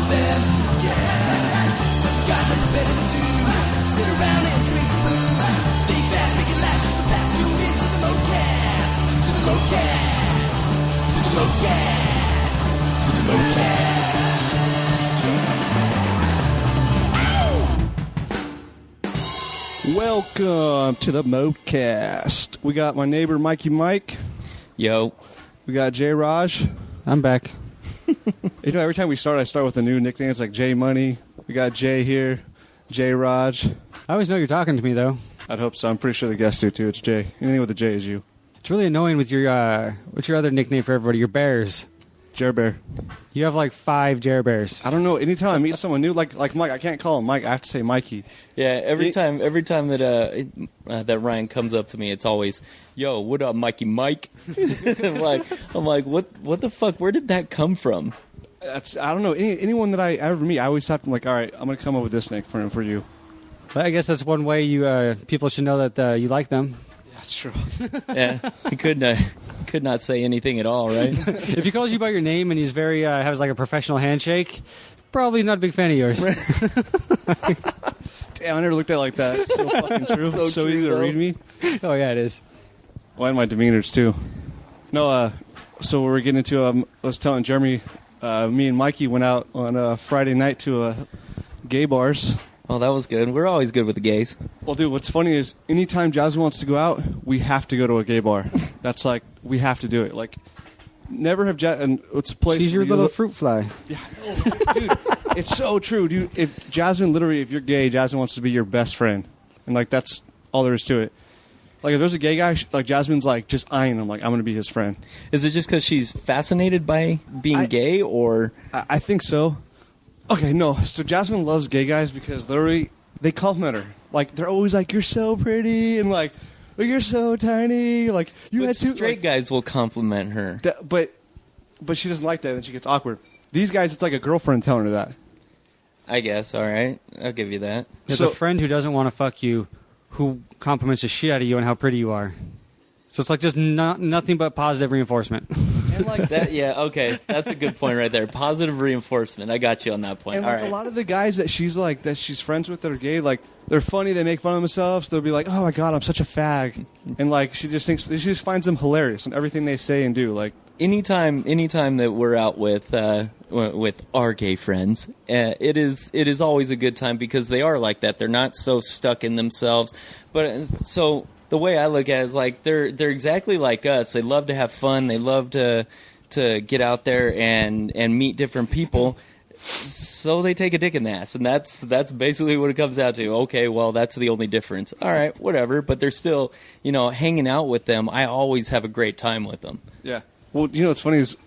them. Yeah. So you got nothing better to do. Sit around and drink some booze. Think fast, make it last, just fast. Tune in to the ModeCast. To the ModeCast. To the ModeCast. To the ModeCast. Welcome to the ModeCast. We got my neighbor Mikey Mike. Yo. We got J Raj. I'm back. You know, every time we start, I start with a new nickname. It's like J Money. We got Jay here. J Raj. I always know you're talking to me, though. I'd hope so. I'm pretty sure the guests do, too. It's Jay. Anything with a J is you. It's really annoying with your, what's your other nickname for everybody? Your bears. Jer Bear. You have like 5 Jer Bears. I don't know. Anytime I meet someone new, like Mike, I can't call him Mike. I have to say Mikey. Yeah, every time that that Ryan comes up to me, it's always, "Yo, what up, Mikey Mike?" I'm like, what the fuck? Where did that come from? I don't know. Anyone that I ever meet, I always have to like, all right, I'm gonna come up with this nickname for you. But I guess that's one way you people should know that you like them. Yeah, that's true. Yeah, he could not say anything at all, right? If he calls you by your name and he's very has like a professional handshake, probably not a big fan of yours. Damn, I never looked at it like that. It's so fucking true. So true, easy to though. read me. Oh yeah, it is. Well, and my demeanors too. No, so we're getting into. I was telling Jeremy, me and Mikey went out on a Friday night to gay bars. Oh, that was good. We're always good with the gays. Well, dude, what's funny is anytime Jasmine wants to go out, we have to go to a gay bar. That's like we have to do it. Like, never have and it's a place. She's your little fruit fly. Yeah, dude, it's so true, dude. If Jasmine, literally, if you're gay, Jasmine wants to be your best friend, and like that's all there is to it. Like if there's a gay guy, like Jasmine's like just eyeing him, like I'm gonna be his friend. Is it just because she's fascinated by being gay, or I think so. Okay, no. So Jasmine loves gay guys because literally they compliment her. Like they're always like, "You're so pretty," and like, "You're so tiny." Like you had two straight guys will compliment her. But she doesn't like that, and then she gets awkward. These guys, it's like a girlfriend telling her that. I guess. All right, I'll give you that. There's So- a friend who doesn't want to fuck you, who compliments the shit out of you on how pretty you are. So it's like just nothing but positive reinforcement. And like that, yeah, okay. That's a good point right there. Positive reinforcement. I got you on that point. And All like right. a lot of the guys that she's friends with that are gay, like they're funny, they make fun of themselves. They'll be like, "Oh my god, I'm such a fag," and like she just finds them hilarious in everything they say and do. Like Anytime that we're out with our gay friends, it is always a good time because they are like that. They're not so stuck in themselves. But so the way I look at it is like they're exactly like us. They love to have fun. They love to get out there and meet different people. So they take a dick in the ass, and that's basically what it comes down to. Okay, well, that's the only difference. All right, whatever. But they're still, hanging out with them. I always have a great time with them. yeah. Well, what's funny is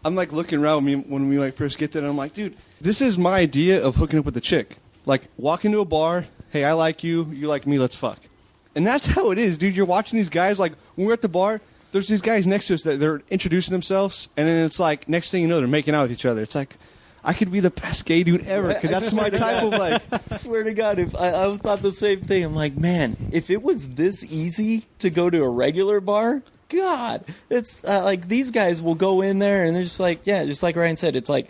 I'm like looking around when we like first get there, and I'm like, dude, this is my idea of hooking up with a chick. Like walk into a bar, hey, I like you, you like me, let's fuck. And that's how it is, dude. You're watching these guys, like, when we're at the bar, there's these guys next to us that they're introducing themselves, and then it's like, next thing you know, they're making out with each other. It's like, I could be the best gay dude ever, because that's my type of, like... I swear to God, if I thought the same thing. I'm like, man, if it was this easy to go to a regular bar, God, it's like these guys will go in there, and they're just like, yeah, just like Ryan said, it's like,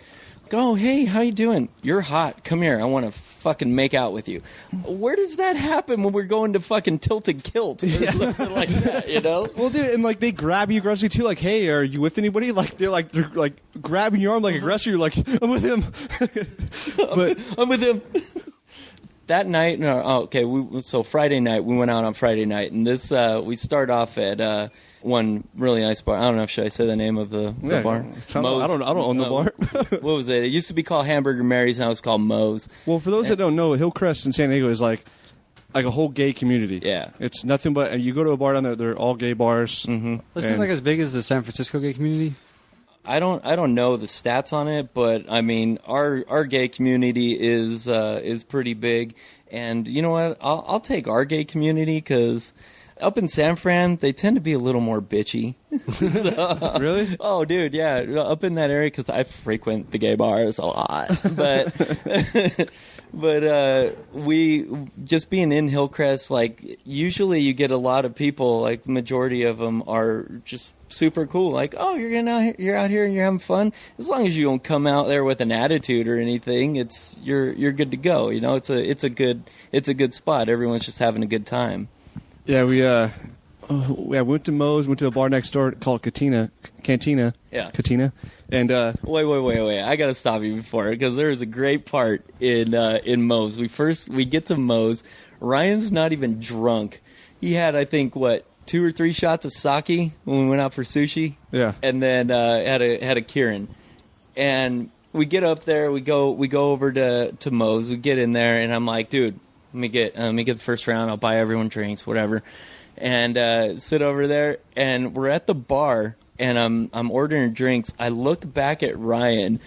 oh, hey, how you doing? You're hot. Come here. I want to fucking make out with you. Where does that happen when we're going to fucking Tilted Kilt or something like that, Well, dude, and like they grab you aggressively too, like, hey, are you with anybody? Like they're grabbing your arm like aggressor. You're like, I'm with him. But I'm with him. That night, so Friday night, we went out on Friday night, and this, we start off at one really nice bar. I don't know, should I say the name of the bar? I don't own the bar. What was it? It used to be called Hamburger Mary's, now it's called Moe's. Well, for those that don't know, Hillcrest in San Diego is like a whole gay community. Yeah. It's nothing but, and you go to a bar down there, they're all gay bars. Mm-hmm. Isn't it like as big as the San Francisco gay community? I don't know the stats on it, but I mean our gay community is pretty big, and you know what? I'll take our gay community because Up in San Fran, they tend to be a little more bitchy. So, Really? oh, dude, yeah. Up in that area, because I frequent the gay bars a lot. But we, just being in Hillcrest, like, usually you get a lot of people, like, the majority of them are just super cool. Like, oh, you're out here and you're having fun. As long as you don't come out there with an attitude or anything, you're good to go. You know, it's a good spot. Everyone's just having a good time. Yeah, we went to Moe's, went to a bar next door called Cantina. Yeah. Cantina. And Wait. I gotta stop you before, because there is a great part in Moe's. We get to Moe's. Ryan's not even drunk. He had, I think, 2 or 3 shots of sake when we went out for sushi. Yeah. And then had a Kirin. And we get up there, we go over to Moe's, we get in there, and I'm like, dude, let me get the first round, I'll buy everyone drinks, whatever. And sit over there, and we're at the bar, and I'm ordering drinks. I look back at Ryan,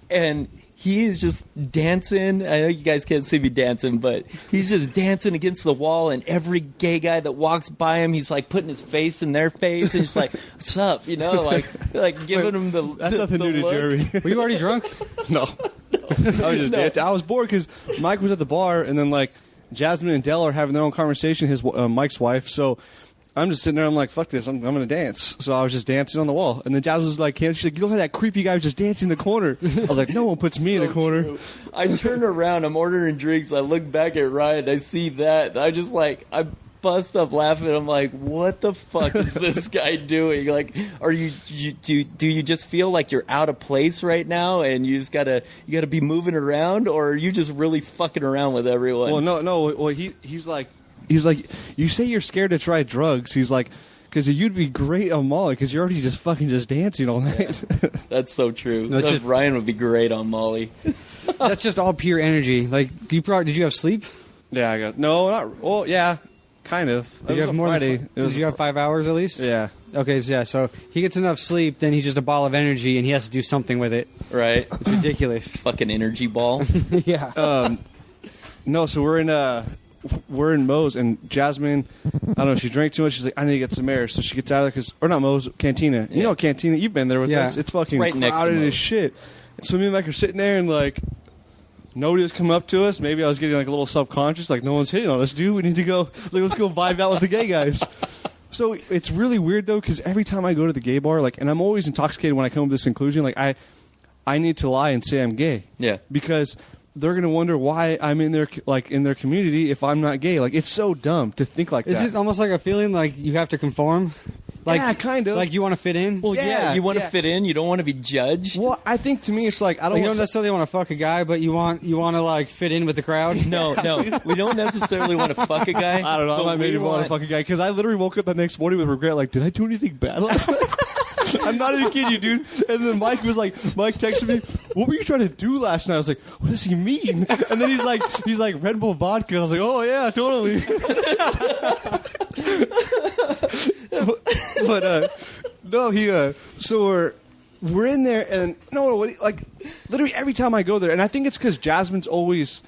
and he is just dancing. I know you guys can't see me dancing, but he's just dancing against the wall, and every gay guy that walks by him, he's like putting his face in their face, and just like, what's up, you know, like giving them the that's nothing new to look. Jeremy. Were you already drunk? No. I was just dancing. I was bored because Mike was at the bar, and then like Jasmine and Dell are having their own conversation, his Mike's wife. So I'm just sitting there. I'm like, fuck this. I'm going to dance. So I was just dancing on the wall. And then Jasmine was like, she's like, you look at that creepy guy who's just dancing in the corner. I was like, no one puts me in the corner. True. I turn around. I'm ordering drinks. I look back at Ryan. I see that. I just like, I bust up laughing. I'm like, what the fuck is this guy doing? Like, are do you just feel like you're out of place right now, and you just gotta be moving around, or are you just really fucking around with everyone? Well, no. Well, he's like, you say you're scared to try drugs. He's like, because you'd be great on Molly because you're already just fucking just dancing all night. Yeah, that's so true. No, Ryan would be great on Molly. That's just all pure energy. Like, did you have sleep? Yeah, I got no, not. Well, yeah, kind of. Did you have more Friday. Did you have 5 hours at least? Yeah. Okay, so yeah. So he gets enough sleep, then he's just a ball of energy, and he has to do something with it. Right. It's ridiculous. Fucking energy ball. Yeah. No, so we're in Moe's, and Jasmine, I don't know, she drank too much. She's like, I need to get some air. So she gets out of there, or not Moe's, Cantina. Yeah. You know Cantina, you've been there with Yeah. us. It's fucking Right next to crowded Moe's. as shit. And so me and Mike are sitting there, and like, nobody was coming up to us. Maybe I was getting like a little self-conscious, like, no one's hitting on us, dude. We need to go, like, let's go vibe out with the gay guys. So it's really weird, though, because every time I go to the gay bar, like, and I'm always intoxicated when I come to this conclusion, like, I need to lie and say I'm gay. Yeah. Because they're going to wonder why I'm in their community if I'm not gay. Like, it's so dumb to think like Is that. it almost like a feeling like you have to conform? Like, Yeah, kind of. Like you want to fit in? Well, yeah, you want to yeah. fit in. You don't want to be judged. Well, I think to me it's like, I Like, don't you don't want necessarily want to fuck a guy, but you want to like fit in with the crowd. No, we don't necessarily want to fuck a guy. I don't know. I but might maybe we want to fuck a guy because I literally woke up the next morning with regret. Like, did I do anything bad last night? I'm not even kidding you, dude. And then Mike texted me, "What were you trying to do last night?" I was like, "What does he mean?" And then he's like Red Bull vodka. I was like, "Oh yeah, totally." but no, so we're in there, and like literally every time I go there, and I think it's because Jasmine's always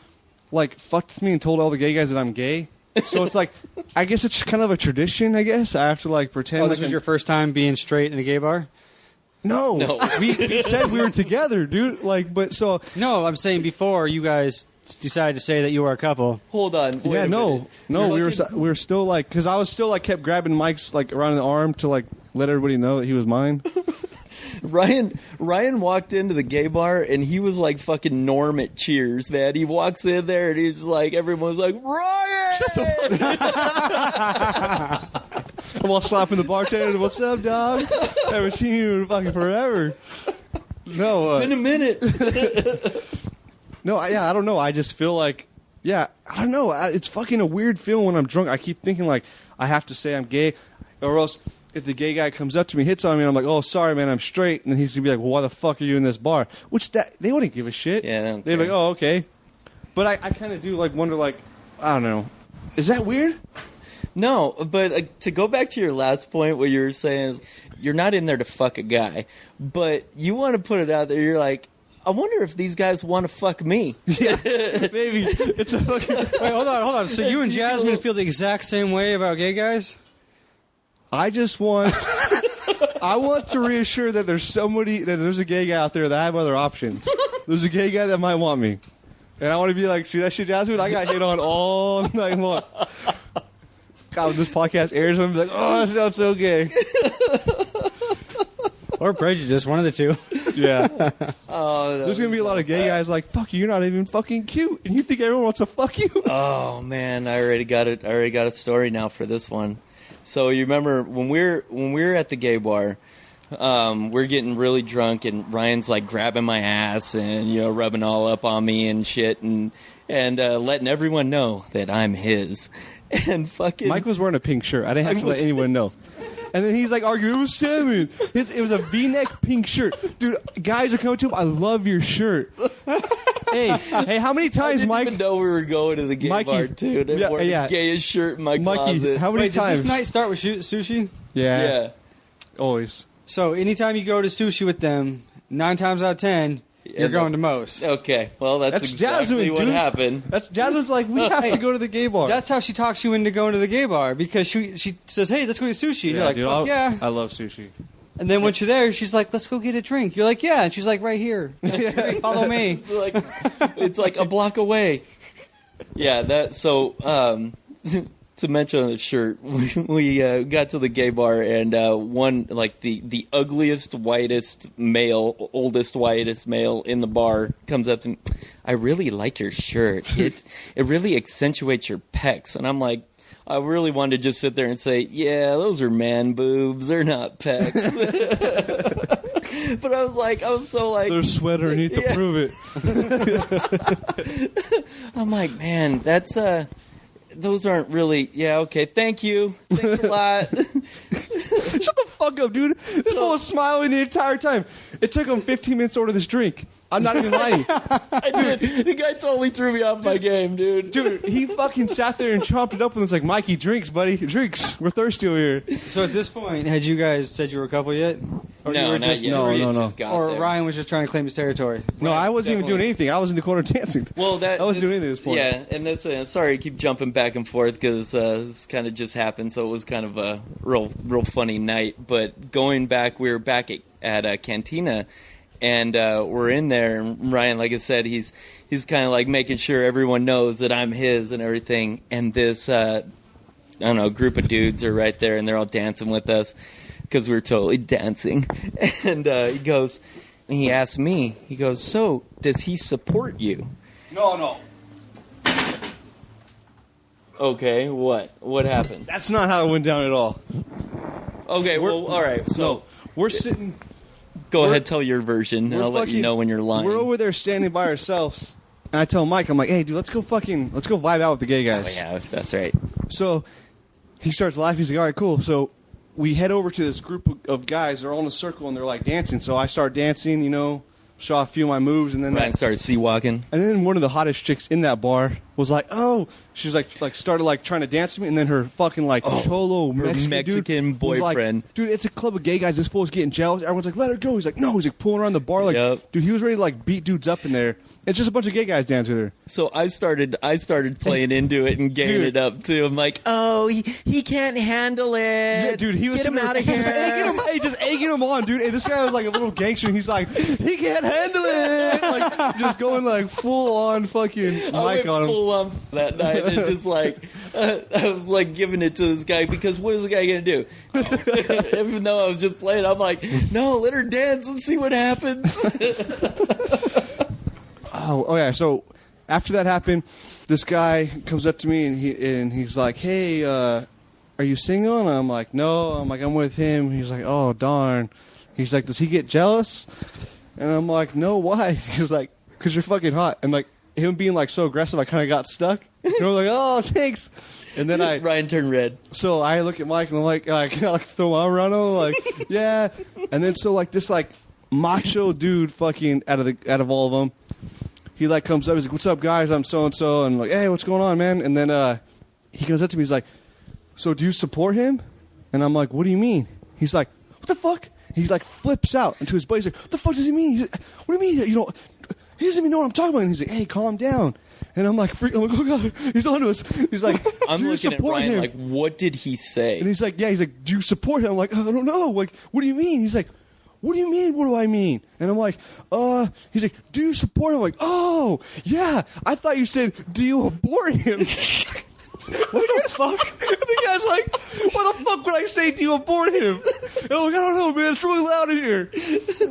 like fucked with me and told all the gay guys that I'm gay. So it's like, I guess it's kind of a tradition. I guess I have to like pretend. Oh, this was your first time being straight in a gay bar? No. We said we were together, dude. Like, but so No, I'm saying before you guys decided to say that you were a couple. Hold on. Wait yeah, a no, minute. we were still like, because I was still like kept grabbing Mike's like around the arm to like let everybody know that he was mine. Ryan walked into the gay bar and he was like fucking Norm at Cheers, man. He walks in there and he's just like, everyone's like, Ryan! Shut the fuck I'm all slapping the bartender. What's up, dog? Haven't seen you in fucking forever. No, in a minute. no, I don't know. I just feel like, I don't know. It's fucking a weird feeling when I'm drunk. I keep thinking like I have to say I'm gay, or else if the gay guy comes up to me, hits on me, and I'm like, oh, sorry, man, I'm straight, and then he's gonna be like, well, why the fuck are you in this bar? Which they wouldn't give a shit. Yeah, they don't they'd be care. like, oh, okay. But I kind of do like wonder, like, I don't know. Is that weird? No, but to go back to your last point, what you were saying is you're not in there to fuck a guy, but you want to put it out there. You're like, I wonder if these guys want to fuck me. Maybe it's a fucking. Wait, hold on. So you and Jasmine feel the exact same way about gay guys? I just want. I want to reassure that there's a gay guy out there that I have other options. There's a gay guy that might want me. And I want to be like, see that shit, Jasmine? I got hit on all night long. God, when this podcast airs, I'm like, oh, that sounds so gay. Or prejudice, one of the two. Yeah. There's going to be a lot of gay guys like, fuck you, you're not even fucking cute. And you think everyone wants to fuck you? Oh, man, I already got a story now for this one. So you remember when we're at the gay bar, we're getting really drunk and Ryan's like grabbing my ass and rubbing all up on me and shit and letting everyone know that I'm his. And fucking Mike was wearing a pink shirt. I didn't have to let anyone know. And then he's like arguing, it was Salmon. It was a V-neck pink shirt. Dude, guys are coming to him, I love your shirt. Hey, how many times, Mike? I didn't even know we were going to the gay bar, too. And I wore the gayest shirt in my closet. How many times? Did this night start with sushi? Yeah. Always. So anytime you go to sushi with them, 9 times out of 10, you're going to Moe's. Okay, well, that's exactly Jasmine, what dude. happened. That's Jasmine's like, we have to go to the gay bar. That's how she talks you into going to the gay bar, because she says, hey, let's go get sushi. And you're like, dude, fuck yeah. I love sushi. And then once you're there, she's like, let's go get a drink. You're like, yeah. And she's like, right here. Follow me. It's like a block away. Yeah, to mention the shirt, we got to the gay bar and one, like the ugliest, whitest male, oldest, whitest male in the bar comes up and, I really like your shirt. It really accentuates your pecs. And I'm like, I really wanted to just sit there and say, yeah, those are man boobs. They're not pecs. But I was so like... There's sweat underneath to prove it. I'm like, man, that's... Those aren't really... Yeah, okay, thank you. Thanks a lot. Shut the fuck up, dude. This fool was smiling the entire time. It took him 15 minutes to order this drink. I'm not even lying. I did. The guy totally threw me off my game, dude. Dude, he fucking sat there and chomped it up and was like, Mikey, drinks, buddy. Drinks. We're thirsty over here. So at this point, had you guys said you were a couple yet? Or no, you were not just, yet. No. Or Ryan was just trying to claim his territory? No, I wasn't even doing anything. I was in the corner dancing. Well, I wasn't doing anything at this point. Yeah, and that's sorry I keep jumping back and forth because this kind of just happened, so it was kind of a real funny night. But going back, we were back at Cantina, and we're in there, and Ryan, like I said, he's kind of like making sure everyone knows that I'm his and everything. And this, I don't know, group of dudes are right there, and they're all dancing with us because we were totally dancing. And he asked me, he goes, so does he support you? No. Okay, what happened? That's not how it went down at all. Okay, well, all right. So no, we're sitting... Go ahead, tell your version, and I'll let you know when you're lying. We're over there standing by ourselves, and I tell Mike, I'm like, hey, dude, let's go vibe out with the gay guys. Oh, yeah, that's right. So he starts laughing. He's like, all right, cool. So we head over to this group of guys. They're all in a circle, and they're like dancing. So I start dancing, show a few of my moves, and then Ryan started sea-walking. And then one of the hottest chicks in that bar was like, oh, she's like started trying to dance with me, and then her fucking cholo Mexican dude boyfriend. Like, dude, it's a club of gay guys. This fool's getting jealous. Everyone's like, let her go. He's like, no. He's like pulling around the bar, dude, he was ready to beat dudes up in there. It's just a bunch of gay guys dancing with her. So I started playing into it and gaying it up too. I'm like, oh, he can't handle it. Yeah, dude, he was get him out of here. Just egging him on, dude. And this guy was like a little gangster, and he's like, he can't handle it. Just going full on fucking mic on him. Full on that night, and just I was giving it to this guy because what is the guy gonna do? Even though I was just playing, I'm like, no, let her dance and see what happens. Oh yeah. So after that happened, this guy comes up to me and he's like, "Hey, are you single?" And I'm like, "No." I'm like, "I'm with him." He's like, "Oh darn." He's like, "Does he get jealous?" And I'm like, "No, why?" He's like, "'Cause you're fucking hot." And him being so aggressive, I kind of got stuck. And I'm like, "Oh, thanks." And then Ryan turned red. So I look at Mike and I'm like, I throw my arm around him, yeah. And then this macho dude, fucking out of all of them. He comes up, he's like, "What's up, guys? I'm so-and-so." And I'm like, "Hey, what's going on, man?" And then he comes up to me, he's like, "So do you support him?" And I'm like, "What do you mean?" He's like, "What the fuck?" He flips out into his buddy. He's like, "What the fuck does he mean?" He's like, "What do you mean? he doesn't even know what I'm talking about. And he's like, hey, calm down. And I'm like, I'm like, oh God, he's on to us. He's like, I'm do you looking at support Ryan him? like, what did he say? And he's like, yeah. He's like, do you support him? I'm like, I don't know. Like, what do you mean? He's like, what do you mean? What do I mean? And I'm like, he's like, do you support him? I'm like, oh, yeah. I thought you said, do you abort him? What the fuck? And the guy's like, why the fuck would I say, do you abort him? And I'm like, I don't know, man. It's really loud in here.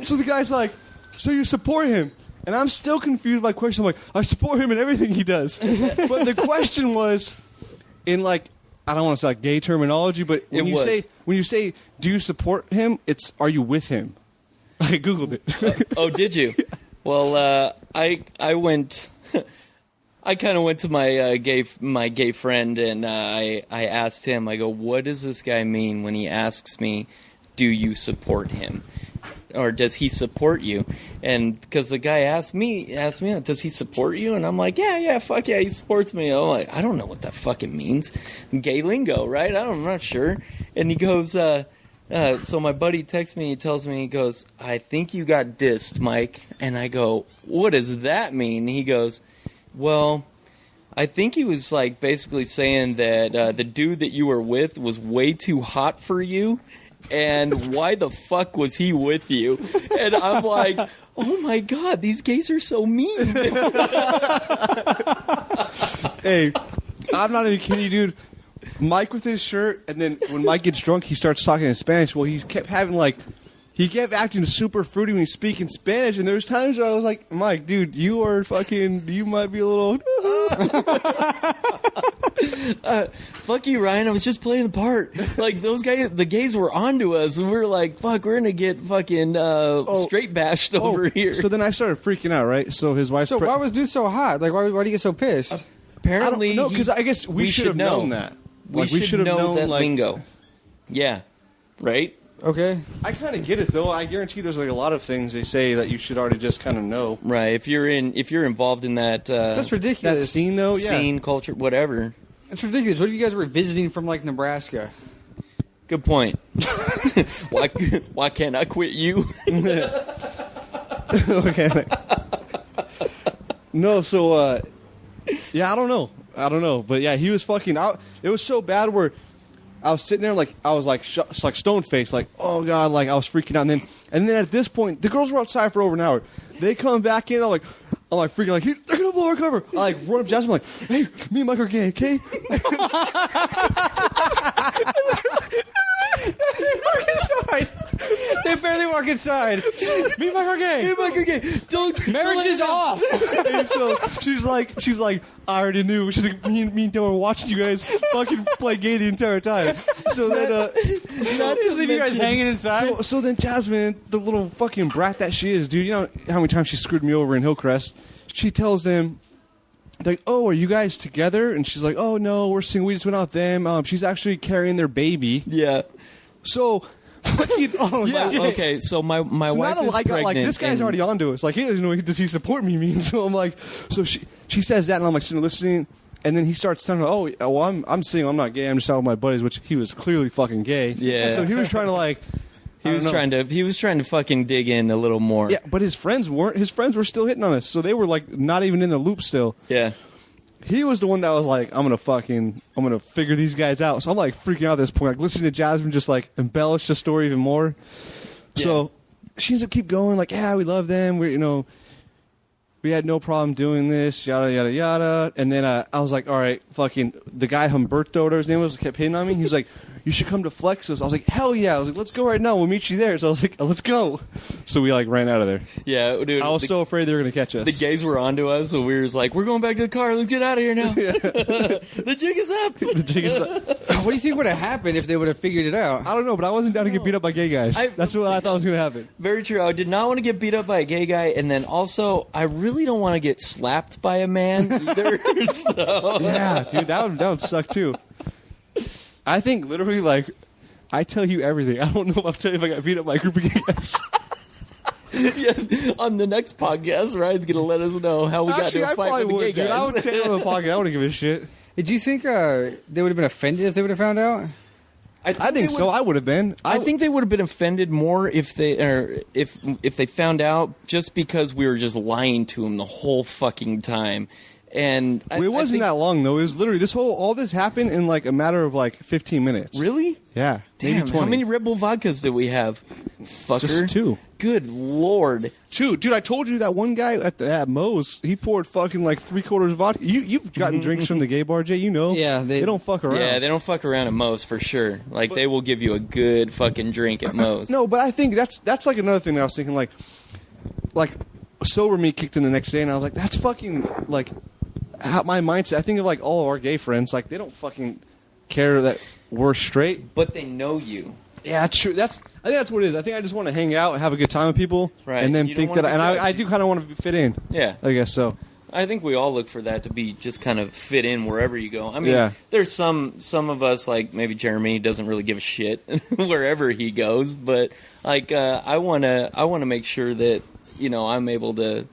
So the guy's like, so you support him? And I'm still confused by the question. I'm like, I support him in everything he does. But the question was, in like, I don't want to say like gay terminology, but when you say, do you support him? It's, are you with him? I Googled it. Oh, did you? Yeah. Well, I went. I kind of went to my gay friend, and I asked him. I go, what does this guy mean when he asks me, do you support him? Or does he support you? And because the guy asked me, does he support you? And I'm like, yeah, fuck yeah, he supports me. I'm like, I don't know what that fucking means. Gay lingo, right? I'm not sure. And he goes, so my buddy texts me, he tells me, he goes, I think you got dissed, Mike. And I go, what does that mean? He goes, well, I think he was like basically saying that the dude that you were with was way too hot for you. And why the fuck was he with you? And I'm like, oh my God, these gays are so mean. Hey, I'm not even kidding you, dude. Mike with his shirt, and then when Mike gets drunk, he starts talking in Spanish. Well, he kept acting super fruity when he's speaking Spanish, and there was times where I was like, Mike, dude, you might be a little... Fuck you, Ryan. I was just playing the part. Like, those guys, the gays were onto us, and we were like, fuck, we're gonna get fucking straight bashed over here. So then I started freaking out, right? So his wife's... So why was dude so hot? Like, why do you get so pissed? Apparently, no, because I guess we should have known that. We should have known that lingo. Yeah. Right? Okay. I kind of get it, though. I guarantee there's like a lot of things they say that you should already just kind of know. Right. If you're involved in that... That's ridiculous. That scene, though? Yeah. Scene, culture, whatever. That's ridiculous. What if you guys were visiting from, like, Nebraska? Good point. Why can't I quit you? Okay. No, so, yeah, I don't know. But, yeah, he was fucking out. It was so bad where I was sitting there, like, I was, like, like stone-faced, like, oh, God, like, I was freaking out. And then at this point, the girls were outside for over an hour. They come back in, I'm like freaking like, they're gonna blow our cover. I like run up to Jasmine, like, hey, me and Mike are gay, okay? They barely walk inside. Me and Mike are gay. Me and Mike are gay. Marriage is off. And so she's like, I already knew. She's like, me and Dylan were watching you guys fucking play gay the entire time. So then, not to leave you guys hanging inside. So then Jasmine, the little fucking brat that she is, dude, you know how many times she screwed me over in Hillcrest? She tells them, like, oh, are you guys together? And she's like, oh, no, we're single. We just went out with them. She's actually carrying their baby. Yeah. So, fucking, yeah. Okay, so my wife is pregnant. Like, this guy's already onto us. Like, he doesn't know, does he support me? Mean? So I'm like, so she says that, and I'm like sitting listening. And then he starts telling her, oh, well, I'm single. I'm not gay. I'm just out with my buddies, which he was clearly fucking gay. Yeah. And so he was trying to, like... He was trying to fucking dig in a little more. Yeah, but his friends weren't. His friends were still hitting on us, so they were like not even in the loop still. Yeah. He was the one that was like, I'm gonna figure these guys out. So I'm like freaking out at this point, like listening to Jasmine just like embellish the story even more. Yeah. So she ends up keep going, like, yeah, we love them. We had no problem doing this, yada yada yada. And then I was like, all right, fucking the guy Humberto, whatever his name was, kept hitting on me. He's like, you should come to Flexos. I was like, hell yeah. I was like, let's go right now. We'll meet you there. So I was like, let's go. So we like ran out of there. Yeah, dude. I was so afraid they were going to catch us. The gays were onto us, so we were like, we're going back to the car. Let's get out of here now. Yeah. The jig is up. The jig is up. What do you think would have happened if they would have figured it out? I don't know, but I wasn't down to get beat up by gay guys. That's what I thought was going to happen. Very true. I did not want to get beat up by a gay guy, and then also, I really don't want to get slapped by a man either. So. Yeah, dude, that would suck too. I think literally, like, I tell you everything. I don't know if I'll tell you if I got beat up by a group of gay guys. Yeah, on the next podcast, Ryan's going to let us know how we got to a fight with the gay guys. I would say it on the podcast. I wouldn't give a shit. Did you think they would have been offended if they would have found out? I think so. I would have been. I think they would have been offended more if they found out just because we were just lying to them the whole fucking time. And it wasn't that long though. It was literally all this happened in like a matter of like 15 minutes. Really? Yeah. Damn. Maybe 20. How many Red Bull vodkas did we have? Fucker. Just 2. Good lord. 2, dude. I told you that one guy at Moe's, he poured fucking like 3/4 vodka. You've gotten drinks from the gay bar, Jay. You know. Yeah, they don't fuck around. Yeah, they don't fuck around at Moe's for sure. Like they will give you a good fucking drink at Moe's. No, but I think that's like another thing that I was thinking like sober me kicked in the next day, and I was like, that's fucking like how my mindset. I think of like all of our gay friends, like they don't fucking care that we're straight, but they know you. Yeah, true. I think that's what it is. I think I just want to hang out and have a good time with people, right? And then think that, and I do kind of want to fit in. Yeah, I guess so. I think we all look for that to be just kind of fit in wherever you go. I mean, there's some of us like maybe Jeremy doesn't really give a shit wherever he goes, but like I want to make sure that I'm able to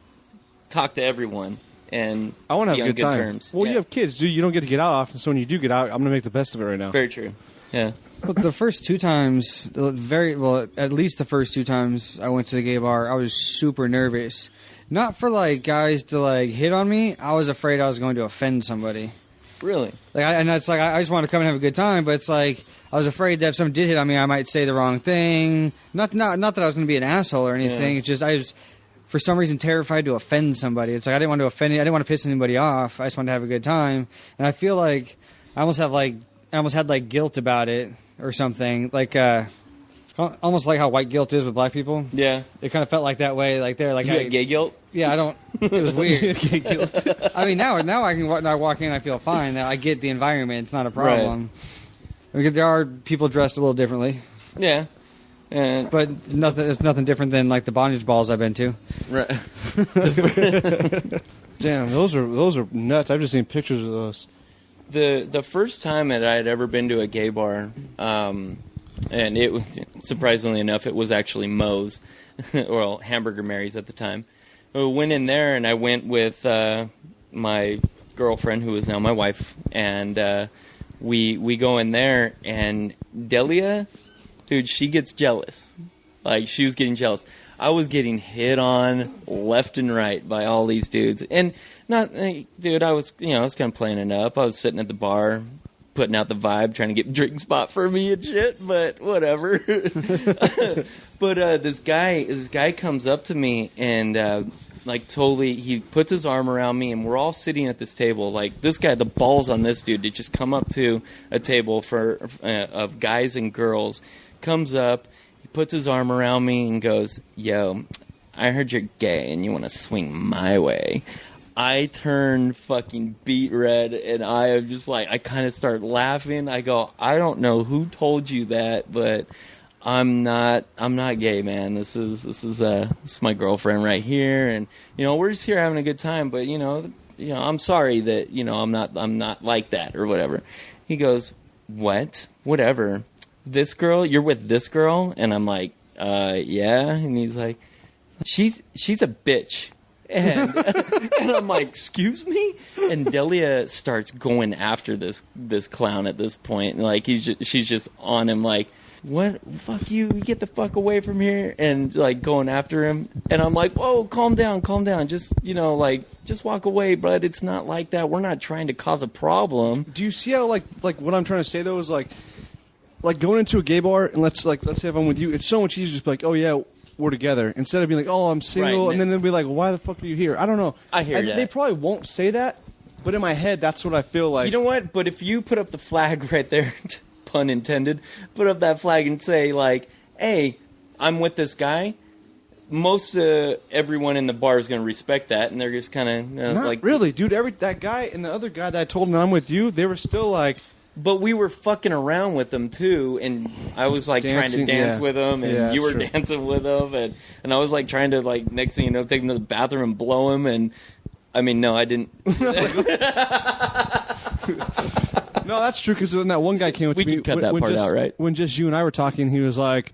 talk to everyone. And I want to have a good time. Terms. Well, you have kids, dude. You don't get to get out often, so when you do get out, I'm going to make the best of it right now. Very true. Yeah. But the first 2 times, at least the first 2 times I went to the gay bar, I was super nervous. Not for like guys to like hit on me. I was afraid I was going to offend somebody. Really? And it's like I just want to come and have a good time, but it's like I was afraid that if someone did hit on me, I might say the wrong thing. Not that I was going to be an asshole or anything. Yeah. It's just I was, for some reason, terrified to offend somebody. It's like I didn't want to offend. I didn't want to piss anybody off. I just wanted to have a good time, and I feel like I almost had like guilt about it or something. Like almost like how white guilt is with black people. Yeah, it kind of felt like that way. Like they're like you had gay guilt. Yeah, I don't. It was weird. Gay guilt. I mean, now I can walk in. I feel fine. I get the environment. It's not a problem. Right. Because there are people dressed a little differently. Yeah. But it's nothing different than like the bondage balls I've been to. Right. Damn, those are nuts. I've just seen pictures of those. The first time that I had ever been to a gay bar, and it was, surprisingly enough, it was actually Moe's, or Hamburger Mary's at the time. I went in there, and I went with my girlfriend, who is now my wife, and we go in there, and Delia, dude, she gets jealous. Like, she was getting jealous. I was getting hit on left and right by all these dudes. And dude, I was kind of playing it up. I was sitting at the bar, putting out the vibe, trying to get a drink spot for me and shit, but whatever. But this guy comes up to me and totally, he puts his arm around me, and we're all sitting at this table. Like, this guy, the balls on this dude to just come up to a table of guys and girls, comes up, he puts his arm around me and goes, "Yo, I heard you're gay and you want to swing my way." I turn fucking beet red, and I am just like, I kind of start laughing. I go, "I don't know who told you that, but I'm not gay, man. This is my girlfriend right here, and we're just here having a good time. But I'm sorry that I'm not like that or whatever." He goes, "What? Whatever. This girl, you're with this girl?" And I'm like, "Yeah." And he's like, "She's a bitch." And and I'm like, "Excuse me?" And Delia starts going after this clown at this point, and like she's just on him like, "What? Fuck you! Get the fuck away from here!" And like going after him, and I'm like, "Whoa, calm down. Just just walk away, bud. It's not like that. We're not trying to cause a problem." Do you see how like what I'm trying to say though is like going into a gay bar, and let's say if I'm with you, it's so much easier to just be like, "Oh yeah, we're together," instead of being like, "Oh, I'm single," right. And then they'll be like, "Why the fuck are you here?" I don't know. I hear that. They probably won't say that, but in my head, that's what I feel like. You know what? But if you put up the flag right there, pun intended, put up that flag and say like, "Hey, I'm with this guy," most everyone in the bar is going to respect that, and they're just kind of not really, dude. That guy and the other guy that I told him that I'm with you, they were still like. But we were fucking around with them too, and I was like trying to dance with them, and you were dancing with them, and I was like trying to like next thing you know take him to the bathroom and blow him, and I mean no, I didn't. No, that's true because when that one guy came up to me, we can cut that part out, right? When just you and I were talking, he was like,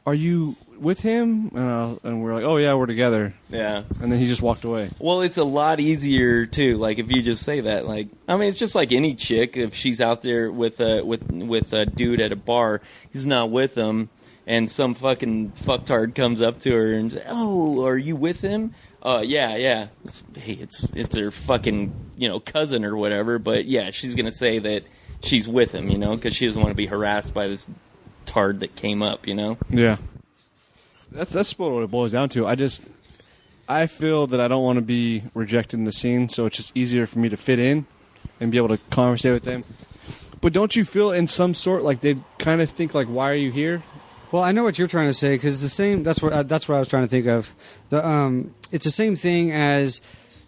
"Are you with him?" And we're like, "Oh yeah, we're together." Yeah. And then he just walked away. Well, it's a lot easier too. Like if you just say that, like I mean, it's just like any chick. If she's out there with a dude at a bar, he's not with him, and some fucking fucktard comes up to her and says, "Oh, are you with him?" Yeah. It's her fucking cousin or whatever. But yeah, she's gonna say that she's with him, because she doesn't want to be harassed by this tard that came up, Yeah. That's what it boils down to. I feel that I don't want to be rejected in the scene, so it's just easier for me to fit in and be able to conversate with them. But don't you feel in some sort like they kind of think like, why are you here? Well, I know what you're trying to say because the same. That's what I was trying to think of. It's the same thing as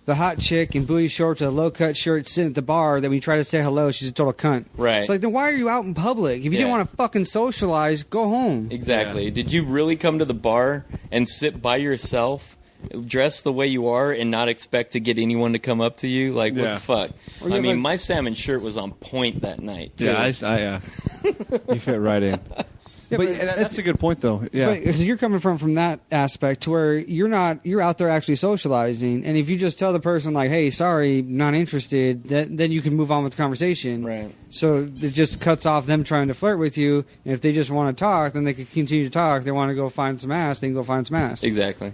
the hot chick in booty shorts with a low cut shirt sitting at the bar. That when you try to say hello, she's a total cunt. Right. It's like, then why are you out in public? If you didn't want to fucking socialize, go home. Exactly. Yeah. Did you really come to the bar and sit by yourself, dress the way you are, and not expect to get anyone to come up to you? Like, what the fuck? Or I mean, like- my salmon shirt was on point that night, too. Yeah, yeah. You fit right in. Yeah, but but that's a good point, though. Yeah. Because you're coming from that aspect to where you're out there actually socializing, and if you just tell the person like, "Hey, sorry, not interested," then you can move on with the conversation. Right. So it just cuts off them trying to flirt with you, and if they just want to talk, then they can continue to talk. If they want to go find some ass, they can go find some ass. Exactly.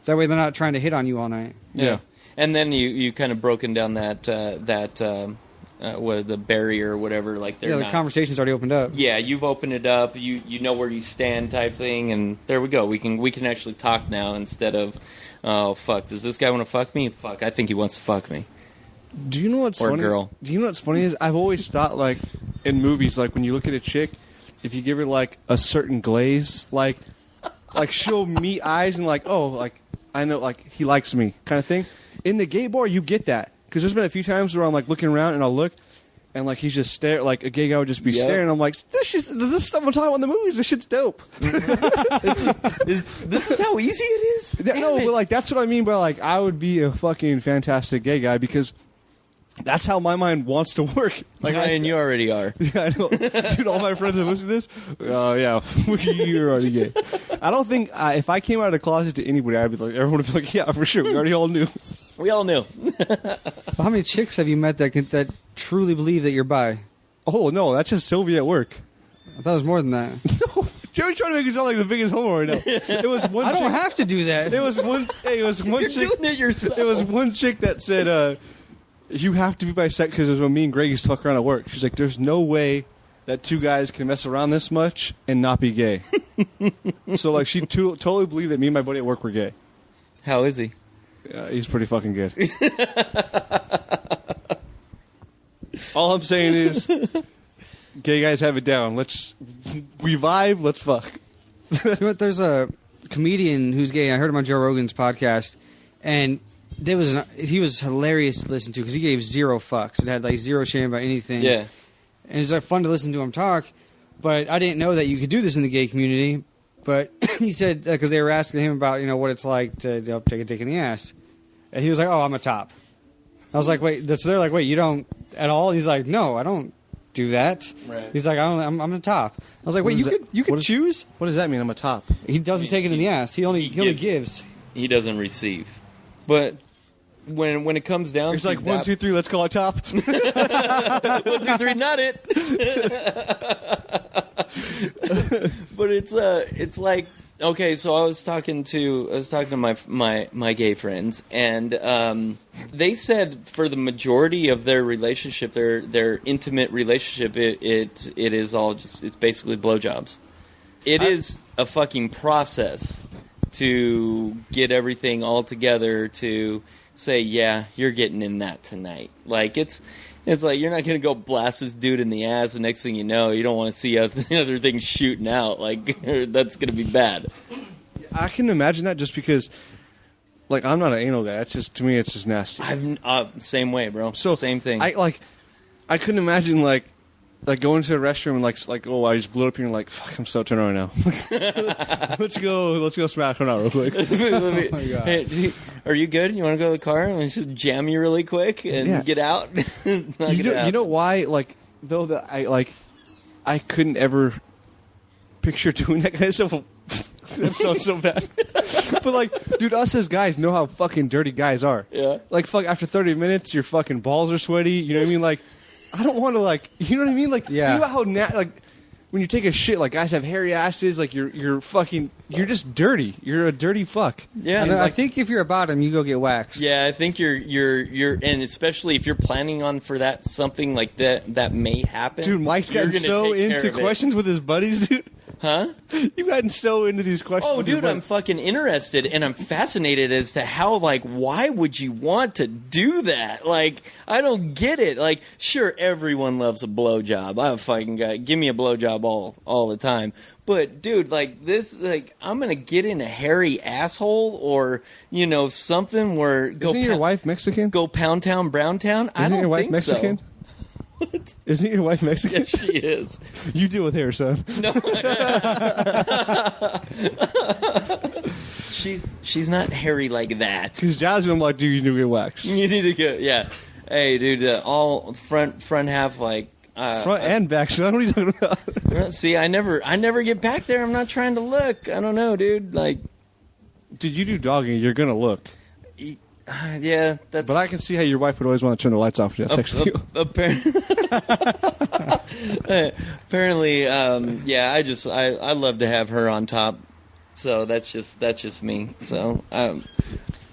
That way, they're not trying to hit on you all night. Yeah. And then you kind of broken down the barrier or whatever. Like they're Yeah, the not, conversation's already opened up. Yeah, you've opened it up. You know where you stand, type thing, and there we go. We can actually talk now instead of, oh fuck, does this guy want to fuck me? Fuck, I think he wants to fuck me. Do you know what's Or funny? girl. Do you know what's funny is I've always thought like in movies, like when you look at a chick, if you give her like a certain glaze, like she'll meet eyes and like, oh, like I know, like he likes me, kind of thing. In the gay bar, you get that because there's been a few times where I'm like looking around and I'll look. And like he's just staring, like a gay guy would just be staring. I'm like, this is stuff I'm talking about in the movies. This shit's dope. This is how easy it is. No, but like that's what I mean by like I would be a fucking fantastic gay guy because that's how my mind wants to work. Like Ryan, you already are. Yeah, I know. Dude, all my friends have listened to this. Oh, yeah. You're already gay. I don't think if I came out of the closet to anybody, I'd be like, everyone would be like, yeah, for sure. We already all knew. We all knew. How many chicks have you met that truly believe that you're bi? Oh, no, that's just Sylvia at work. I thought it was more than that. No, Joey's trying to make it sound like the biggest homo right now. It was one I chick. don't have to do that. It was one You're chick. doing it yourself. It was one chick that said, you have to be bisexual because it was when me and Greg used to fuck around at work. She's like, there's no way that two guys can mess around this much and not be gay. So, like, she totally believed that me and my buddy at work were gay. How is he? He's pretty fucking good. All I'm saying is, gay guys have it down. We vibe, let's fuck. You know what, there's a comedian who's gay. I heard him on Joe Rogan's podcast, and he was hilarious to listen to because he gave zero fucks. It had like zero shame about anything. Yeah. And it's like fun to listen to him talk. But I didn't know that you could do this in the gay community. But he said because they were asking him about what it's like to take a dick in the ass, and he was like, "Oh, I'm a top." I was like, "Wait," so they're like, "Wait, you don't at all?" He's like, "No, I don't do that." Right. He's like, I'm a top. I was like, "Wait, you could choose?" What does that mean? I'm a top. He doesn't take it in the ass. He only gives. He doesn't receive. But when it comes down It's to like 1, 2, 3. Let's call it top. 1, 2, 3, not it. But it's like, okay, so I was talking to my gay friends, and they said for the majority of their relationship, their intimate relationship, it is all just, it's basically blowjobs. It is a fucking process to get everything all together to say, yeah, you're getting in that tonight. Like it's like you're not gonna go blast this dude in the ass. The next thing you know, you don't want to see other things shooting out. Like that's gonna be bad. I can imagine that just because, like, I'm not an anal guy. It's just, to me, it's just nasty. Same way, bro. So same thing. I couldn't imagine like going to a restroom and like oh, I just blew up here and like fuck, I'm so turned on right now. let's go smash one out real quick. God. Are you good? You want to go to the car and just jam you really quick and get out? You know why? Like though that I couldn't ever picture doing that kind of stuff. That sounds so bad. But like, dude, us as guys know how fucking dirty guys are. Yeah. Like, fuck, after 30 minutes, your fucking balls are sweaty. You know what I mean? Like, I don't want to like, you know what I mean? Like, Yeah. think about how like when you take a shit, like guys have hairy asses. Like you're fucking, you're just dirty. You're a dirty fuck. Yeah. And I think if you're a bottom, you go get waxed. Yeah, I think you're, and especially if you're planning on for that something like that may happen. Dude, Mike's you're gotten gonna so take care into of it. questions with his buddies, dude. Huh? You've gotten so into these questions. Oh, with your dude, I'm buddies. fucking interested, and I'm fascinated as to how, like, why would you want to do that? Like, I don't get it. Like, sure, everyone loves a blowjob. I'm a fucking guy. Give me a blowjob all the time. But, dude, like, this, like, I'm going to get in a hairy asshole or, you know, something where... Isn't your wife Mexican? Go Pound Town, Brown Town? I Isn't don't your wife think Mexican? so. What? Isn't your wife Mexican? Yes, she is. You deal with hair, son. No. she's not hairy like that. Because Jasmine, I'm like, dude, you need to get waxed. You need to go. Yeah. Hey, dude. All front half like. Front and back, son. What are you talking about? See, I never get back there. I'm not trying to look. I don't know, dude. Like, Dude, you do dogging, you're gonna look. yeah, that's. But I can see how your wife would always want to turn the lights off to have sex with you. Apparently, yeah. I love to have her on top. So that's just me. So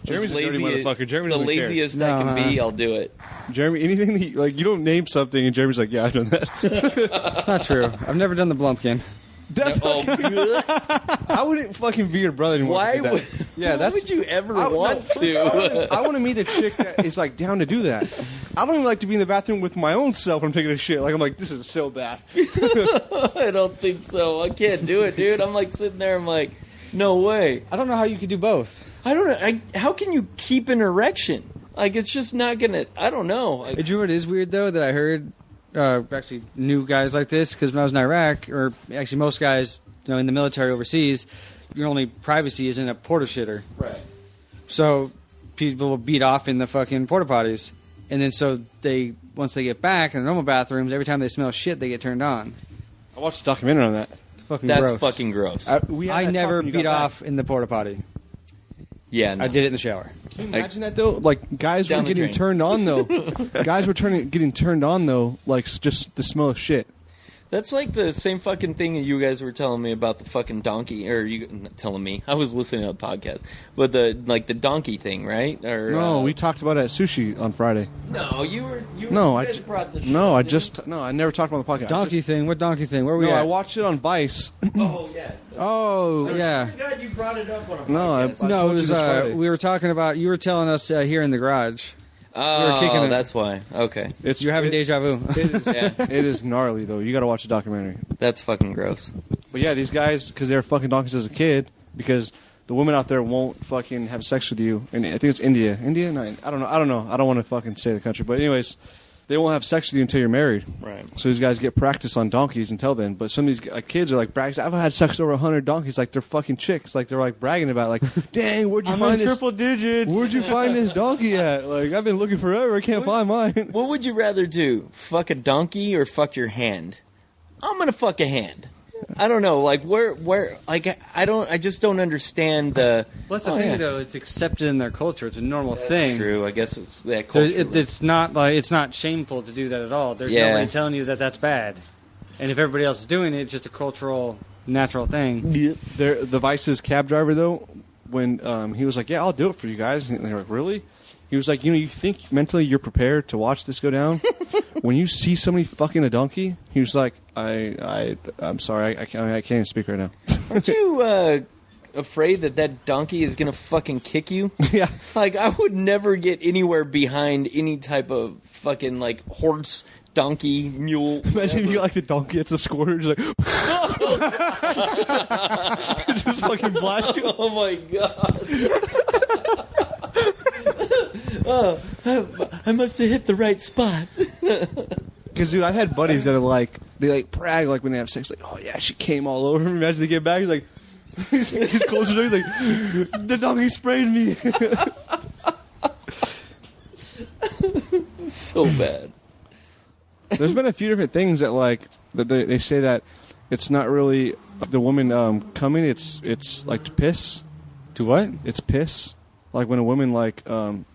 Jeremy's a dirty motherfucker. Jeremy the doesn't care. laziest I can be, I'll do it. Jeremy, anything that like you don't name something, and Jeremy's like, yeah, I've done that. It's not true. I've never done the Blumpkin. That's I wouldn't fucking be your brother anymore. Why to do that. would? Yeah, why that's. would you ever I, want to? I want to meet a chick that is like down to do that. I don't even like to be in the bathroom with my own self when I'm taking a shit. Like I'm like, this is so bad. I don't think so. I can't do it, dude. I'm like sitting there. I'm like, no way. I don't know how you could do both. I don't know. How can you keep an erection? Like it's just not gonna. I don't know. Like, Do you know what is weird though? That I heard actually new guys like this because when I was in Iraq, or actually most guys, you know, in the military overseas, your only privacy is in a porta shitter. right. So people will beat off in the fucking porta potties, and then so they once they get back in the normal bathrooms, every time they smell shit, they get turned on. I watched a documentary on that. It's fucking That's gross. fucking gross. I never beat off in the porta potty. Yeah, no. I did it in the shower. Can you imagine that though? Like guys were Down the getting drain. turned on though. Guys were getting turned on though. Like just the smell of shit. That's like the same fucking thing that you guys were telling me about the fucking donkey, or you not telling me. I was listening to a podcast, but the donkey thing, right? Or No, we talked about it at sushi on Friday. No, you were. No, you guys brought the shit No, up, I didn't just no. I never talked about the podcast. Donkey thing? What donkey thing? Where are we No, at? I watched it on Vice. you? Oh yeah. Oh, yeah. I swear to God, you brought it up on a No, I- podcast. No, told it you was. this Friday. We were talking about. You were telling us here in the garage. Oh, kicking it. that's why. Okay, You're having deja vu. It is, yeah, it is gnarly though. You got to watch the documentary. that's fucking gross. But yeah, these guys, because they were fucking donkeys as a kid, because the women out there won't fucking have sex with you. And I think it's India. India? No, I don't know. I don't want to fucking say the country. But anyways, they won't have sex with you until you're married. Right. So these guys get practice on donkeys until then. But some of these kids are like brags. I've had sex over 100 donkeys. Like they're fucking chicks. Like they're like bragging about it. Like, dang, where'd you find this? digits. Where'd you find this donkey at? Like I've been looking forever. I can't find mine. What would you rather do? Fuck a donkey or fuck your hand? I'm gonna fuck a hand. I don't know, like where, like I just don't understand the. What's the Oh, thing yeah. though? It's accepted in their culture. It's a normal That's thing. true. I guess it's that There's- culture. it's not like it's not shameful to do that at all. There's Yeah. nobody telling you that that's bad. And if everybody else is doing it, it's just a cultural, natural thing. The Vice's cab driver though, when he was like, "Yeah, I'll do it for you guys," and they're like, "Really?" He was like, "You think mentally you're prepared to watch this go down? When you see somebody fucking a donkey," he was like, I'm sorry, I can't even speak right now." Aren't you afraid that donkey is gonna fucking kick you? Yeah. Like I would never get anywhere behind any type of fucking like horse, donkey, mule. Imagine if you got like the donkey, it's a squirter, just like just fucking blast you. Oh my god. I must have hit the right spot. Because dude, I've had buddies that are like they like brag like when they have sex, like, "Oh yeah, she came all over me." Imagine they get back, he's like, he's closer to me, like, "The donkey sprayed me." So bad. There's been a few different things that like that they say that it's not really The woman coming, it's like to piss. To what? It's piss. Like when a woman like can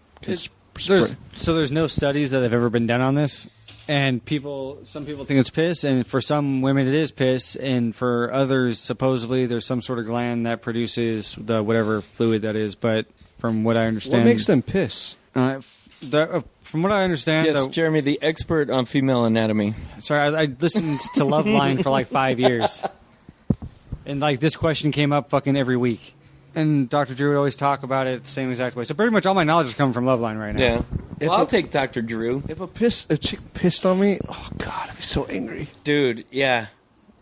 There's no studies that have ever been done on this, and some people think it's piss, and for some women it is piss, and for others supposedly there's some sort of gland that produces the whatever fluid that is. But from what I understand, what makes them piss? From what I understand, Yes, Jeremy, the expert on female anatomy. sorry, I listened to Loveline for like 5 years, and like this question came up fucking every week. And Dr. Drew would always talk about it the same exact way. So pretty much all my knowledge is coming from Loveline right now. Yeah. If Well, I'll a- take Dr. Drew. If a chick pissed on me, oh god, I'd be so angry. Dude, yeah.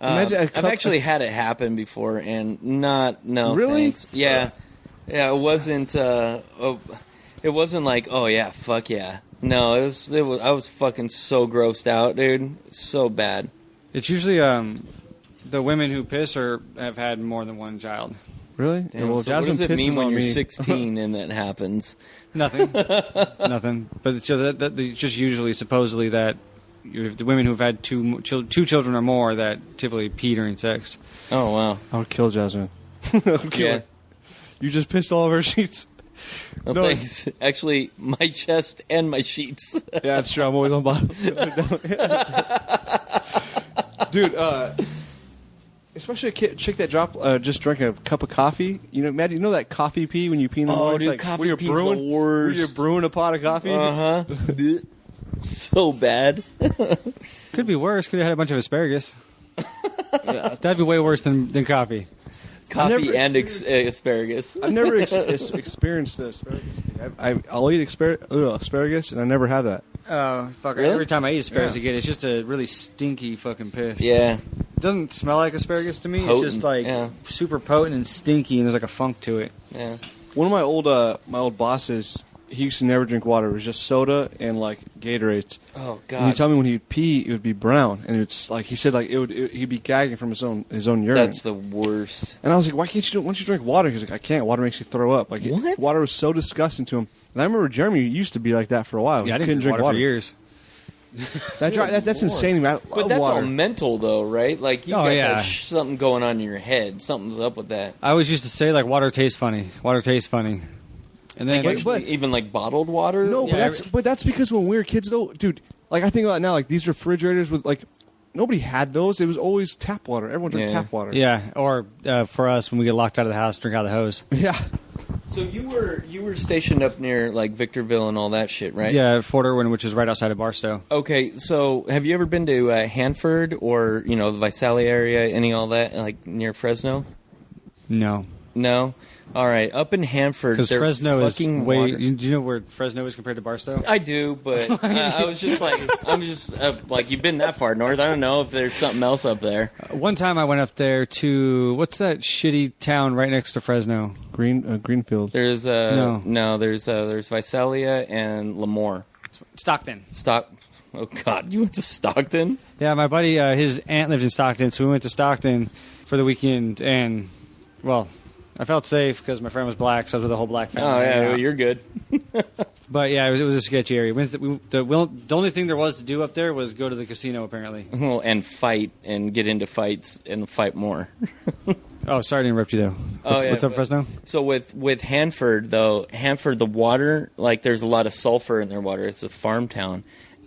Imagine a I've couple- actually had it happen before, and no. Really? Thanks. Yeah. Yeah, it wasn't like, oh yeah, fuck yeah. No, it was I was fucking so grossed out, dude. So bad. It's usually the women who piss or have had more than one child. Really? Damn, Yeah, well, so what Jasmine does it pisses mean when on you're me. 16 and that happens? Nothing. Nothing. But it's just, it's just usually supposedly that the women who've had two children or more that typically pee during sex. Oh, wow. I would kill Jasmine. I would kill Yeah. her. You just pissed all over her sheets. Well, No. thanks. Actually, my chest and my sheets. Yeah, that's true. I'm always on bottom. Dude, especially a chick that just drank a cup of coffee. You know, Matt, you know that coffee pee when you pee in the Oh, morning? dude, It's coffee where you're pee's the brewing, worst. Where you're brewing a pot of coffee. Uh-huh. So bad. Could be worse. Could have had a bunch of asparagus. That'd be way worse than coffee. Coffee never and asparagus. I've never experienced the asparagus thing. I'll eat asparagus, and I never have that. Oh, fuck. Really? Every time I eat asparagus Yeah. again, it's just a really stinky fucking piss. Yeah. It doesn't smell like asparagus to me. Potent, It's just like yeah. super potent and stinky, and there's like a funk to it. Yeah. One of my old bosses, he used to never drink water. It was just soda and like Gatorades. Oh, And he'd God. tell me when he'd pee, it would be brown, and it's like he said, like he'd be gagging from his own urine. That's the worst. And I was like, why don't you drink water? He's like, I can't. Water makes you throw up. Like What? water was so disgusting to him. And I remember Jeremy used to be like that for a while. Yeah, I He didn't drink water for years. That's insane to me. I love But that's water. all mental, though, right? Like, you Oh, got yeah. that something going on in your head. Something's up with that. I always used to say, like, water tastes funny. Water tastes funny. And then, Like, actually, even like bottled water? No, Yeah, but that's because when we were kids, though, dude. Like I think about it now, like these refrigerators with like nobody had those. It was always tap water. Everyone drank Yeah. tap water. yeah, or for us, when we get locked out of the house, drink out of the hose. Yeah. So you were stationed up near like Victorville and all that shit, right? Yeah, Fort Irwin, which is right outside of Barstow. Okay, so have you ever been to Hanford or the Visalia area, any all that, like near Fresno? No. No. All right, up in Hanford, Because they're Fresno is fucking way... water- Do you know where Fresno is compared to Barstow? I do, but I was just like, like, you've been that far north. I don't know if there's something else up there. One time I went up there to... What's that shitty town right next to Fresno? Greenfield. There's there's Visalia and Lemoore. Stockton. Oh God, you went to Stockton? Yeah, my buddy, his aunt lived in Stockton, so we went to Stockton for the weekend, and, well... I felt safe because my friend was black, so I was with a whole black family. Oh yeah, hanging well, out. you're good. But yeah, it was a sketchy area. The only thing there was to do up there was go to the casino, apparently. Well, and fight and get into fights and fight more. Oh, sorry to interrupt you, though. Oh, yeah, What's up, but- Fresno? So with Hanford though, the water, like there's a lot of sulfur in their water. It's a farm town,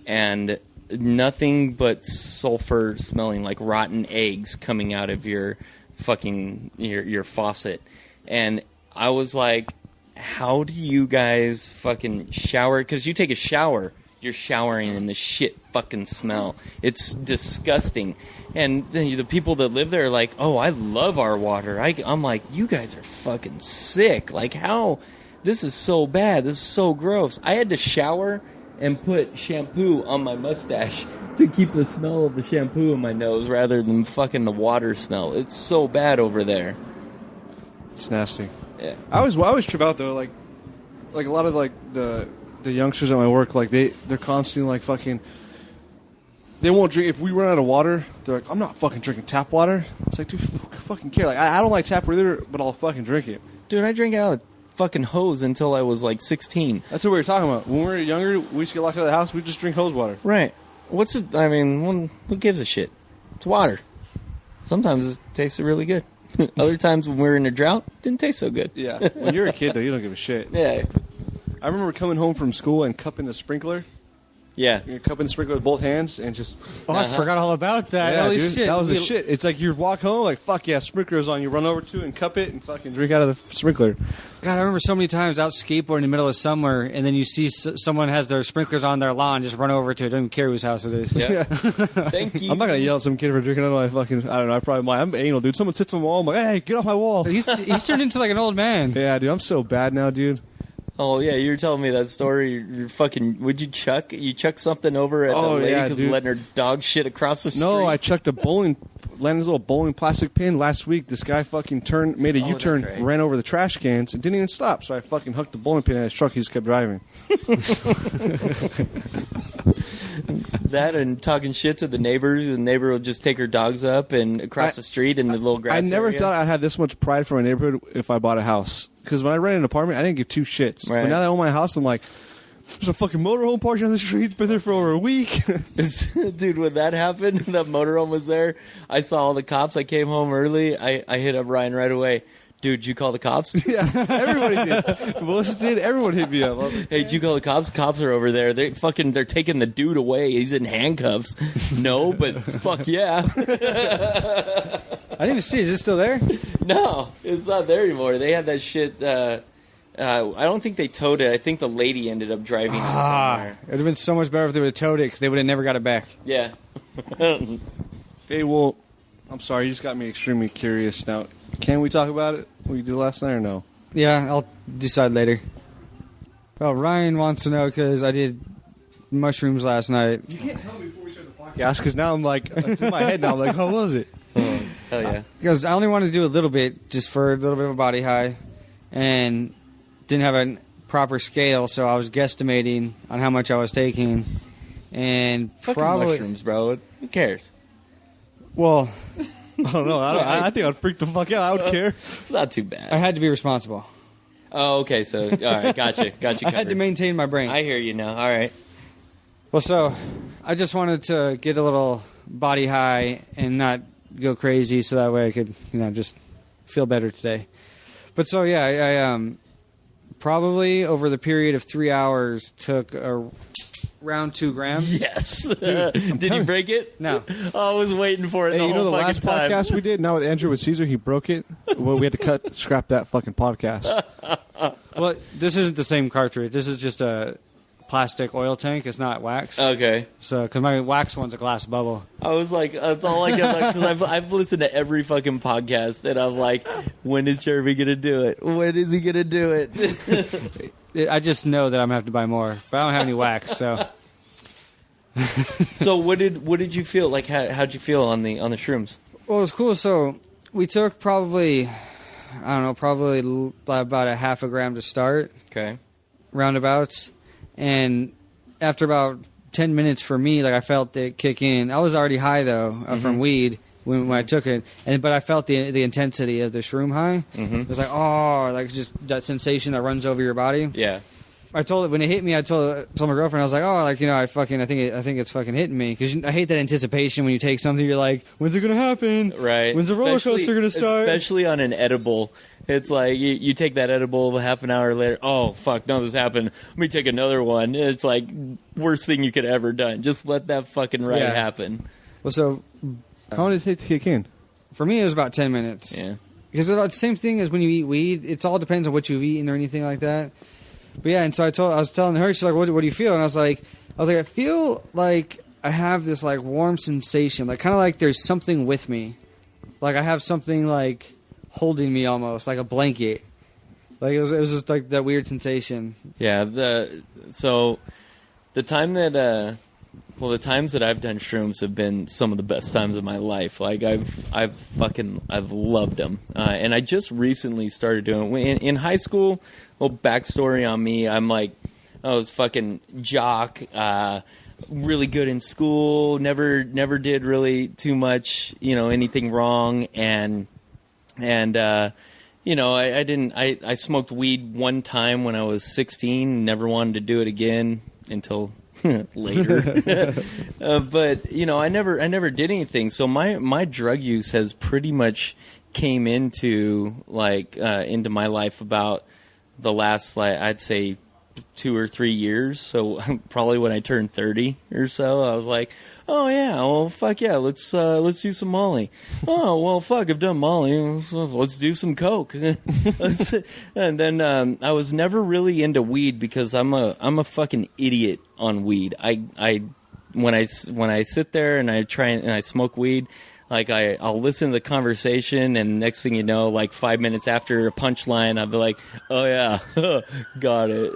and nothing but sulfur smelling like rotten eggs coming out of your fucking your faucet. And I was like, how do you guys fucking shower? Because you take a shower, you're showering in the shit fucking smell. It's disgusting. And the people that live there are like, oh, I love our water. I'm like, you guys are fucking sick. Like, how? This is so bad. This is so gross. I had to shower and put shampoo on my mustache to keep the smell of the shampoo in my nose rather than fucking the water smell. It's so bad over there. It's nasty. Yeah. I always trip out though, like a lot of like the youngsters at my work, like they're constantly like fucking. They won't drink if we run out of water. They're like, I'm not fucking drinking tap water. It's like, dude, fucking care. Like I don't like tap water either, but I'll fucking drink it. Dude, I drank out of fucking hose until I was like 16. That's what we were talking about. When we were younger, we used to get locked out of the house. We just drink hose water. Right. What's it? I mean, who gives a shit? It's water. Sometimes it tasted really good. Other times when we were in a drought, didn't taste so good. Yeah. When you're a kid, though, you don't give a shit. Yeah. I remember coming home from school and cupping the sprinkler. Yeah. You're cupping the sprinkler with both hands and just... Oh, I forgot all about that. Yeah, Holy dude, shit. that was the shit. It's like you walk home, like, fuck yeah, sprinkler's on. You run over to it and cup it and fucking drink out of the sprinkler. God, I remember so many times out skateboarding in the middle of summer, and then you see someone has their sprinklers on their lawn, just run over to it. Don't even care whose house it is. Yeah. Thank you. I'm not going to yell at some kid for drinking out of my fucking... I don't know, I probably might. I'm anal, dude. Someone sits on the wall, I'm like, hey, get off my wall. He's turned into like an old man. Yeah, dude, I'm so bad now, dude. Oh yeah, you were telling me that story. You're fucking. Would you chuck? You chuck something over at the lady because letting her dog shit across the street. No, I chucked a landed his little bowling plastic pin last week. This guy fucking made a U-turn, that's right. ran over the trash cans, and didn't even stop. So I fucking hooked the bowling pin in his truck. He just kept driving. That and talking shit to the neighbors. The neighbor would just take her dogs up and across the street in the little grass. I never area. thought I'd have this much pride for my neighborhood if I bought a house. Because when I rented an apartment, I didn't give two shits. Right. But now that I own my house, I'm like, there's a fucking motorhome parked on the street. It's been there for over a week. Dude, when that happened, that motorhome was there. I saw all the cops. I came home early. I hit up Ryan right away. Dude, did you call the cops? Yeah, everybody did. Melissa did. Everyone hit me up. I was like, Hey, did you call the cops? Cops are over there. They're taking the dude away. He's in handcuffs. No, but fuck yeah. I didn't even see it. Is it still there? No, it's not there anymore. They had that shit. I don't think they towed it. I think the lady ended up driving it somewhere. It would have been so much better if they would have towed it because they would have never got it back. Yeah. hey, well, I'm sorry. You just got me extremely curious. Now, can we talk about it? What you did last night or no? Yeah, I'll decide later. Well, Ryan wants to know because I did mushrooms last night. You can't tell me before we start the podcast because now I'm like, it's in my head now. I'm like, how was it? Oh, hell yeah. Because I only wanted to do a little bit, just for a little bit of a body high, and didn't have a proper scale, so I was guesstimating on how much I was taking, and Fucking probably mushrooms, bro. Who cares? well, I don't know. I think I'd freak the fuck out. I would care. It's not too bad. I had to be responsible. Oh, okay. So, all right. Gotcha. Got you I covered. had to maintain my brain. I hear you now. All right. Well, so I just wanted to get a little body high and not go crazy, so that way I could, just feel better today. But so yeah, I probably over the period of 3 hours took around 2 grams. Yes. Did you break it? No. Oh, I was waiting for it. Hey, the you know whole the fucking last time. podcast we did? Now with Andrew with Caesar, he broke it. Well, we had to scrap that fucking podcast. Well, this isn't the same cartridge. This is just a plastic oil tank. It's not wax. Okay. So, because my wax one's a glass bubble. I was like, that's all I get. Because I've listened to every fucking podcast, and I'm like, when is Jeremy gonna do it? When is he gonna do it? I just know that I'm gonna have to buy more, but I don't have any wax. So, So what did you feel like? How'd you feel on the shrooms? well, it was cool. So we took probably about a half a gram to start, Okay. roundabouts, and after about 10 minutes for me, like I felt it kick in. I was already high though from weed when I took it, but I felt the intensity of the shroom high. It was like just that sensation that runs over your body. Yeah. I told it when it hit me. I told my girlfriend. I was like, I think it's fucking hitting me because I hate that anticipation when you take something. You're like, when's it gonna happen? Right. When's the roller coaster gonna start? Especially on an edible. It's like you take that edible half an hour later. Oh fuck! No, this happened. Let me take another one. It's like worst thing you could ever done. Just let that fucking ride Yeah. happen. Well, so How long did it take to kick in? for me, it was about 10 minutes. Yeah. Because it's about the same thing as when you eat weed. It all depends on what you've eaten or anything like that. But yeah, and so I was telling her, she's like, what do you feel? And I was like, I feel like I have this like warm sensation, like kind of like there's something with me. Like I have something like holding me almost, like a blanket. Like it was just like that weird sensation. Yeah. The times that I've done shrooms have been some of the best times of my life. Like I've loved them. And I just recently started doing it in high school. Little backstory on me. I was fucking jock, really good in school, never did really too much, anything wrong. And I smoked weed one time when I was 16, never wanted to do it again until later. But you know, I never did anything. So my drug use has pretty much came into into my life about the last I'd say 2 or 3 years. So probably when I turned 30 or so, I was like, oh yeah, well fuck yeah, let's do some Molly. Oh well, fuck, I've done Molly. Let's do some coke. And then I was never really into weed because I'm a fucking idiot on weed. When I sit there and I try and I smoke weed, I'll listen to the conversation, and next thing you know, 5 minutes after a punchline, I'll be like, oh yeah, got it.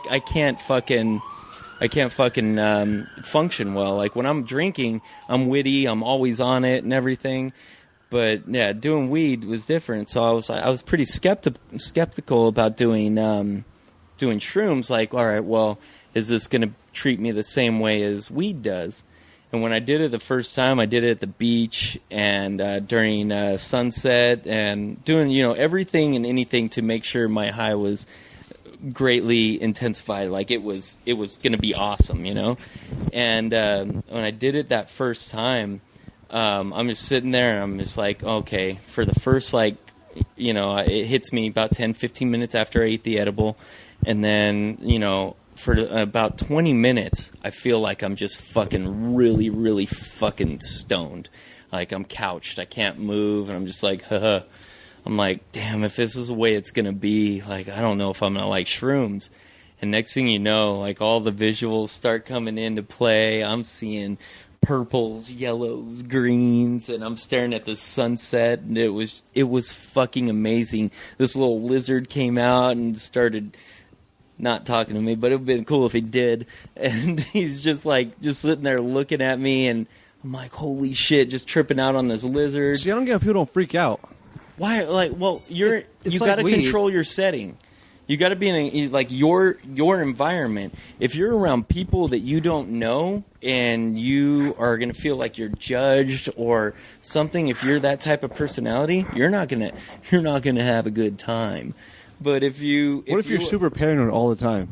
I can't fucking function well. Like when I'm drinking, I'm witty, I'm always on it and everything. But yeah, doing weed was different. So I was pretty skeptical about doing shrooms. Like, all right, well, is this going to treat me the same way as weed does? And when I did it the first time, I did it at the beach and during sunset and doing, everything and anything to make sure my high was greatly intensified. Like it was going to be awesome, And when I did it that first time, I'm just sitting there and I'm just like, okay, for the first it hits me about 10, 15 minutes after I eat the edible. And then, for about 20 minutes, I feel like I'm just fucking really, really fucking stoned. Like I'm couched, I can't move, and I'm just like, haha. I'm like, damn, if this is the way it's going to be, I don't know if I'm going to like shrooms. And next thing you know, all the visuals start coming into play. I'm seeing purples, yellows, greens, and I'm staring at the sunset, and it was fucking amazing. This little lizard came out and started not talking to me, but it would have been cool if he did. And he's just sitting there looking at me, and I'm like, holy shit, just tripping out on this lizard. See, I don't get how people don't freak out. Why? You got to control your setting. You got to be in your environment. If you're around people that you don't know and you are going to feel like you're judged or something, if you're that type of personality, you're not going to have a good time. But if you're super paranoid all the time?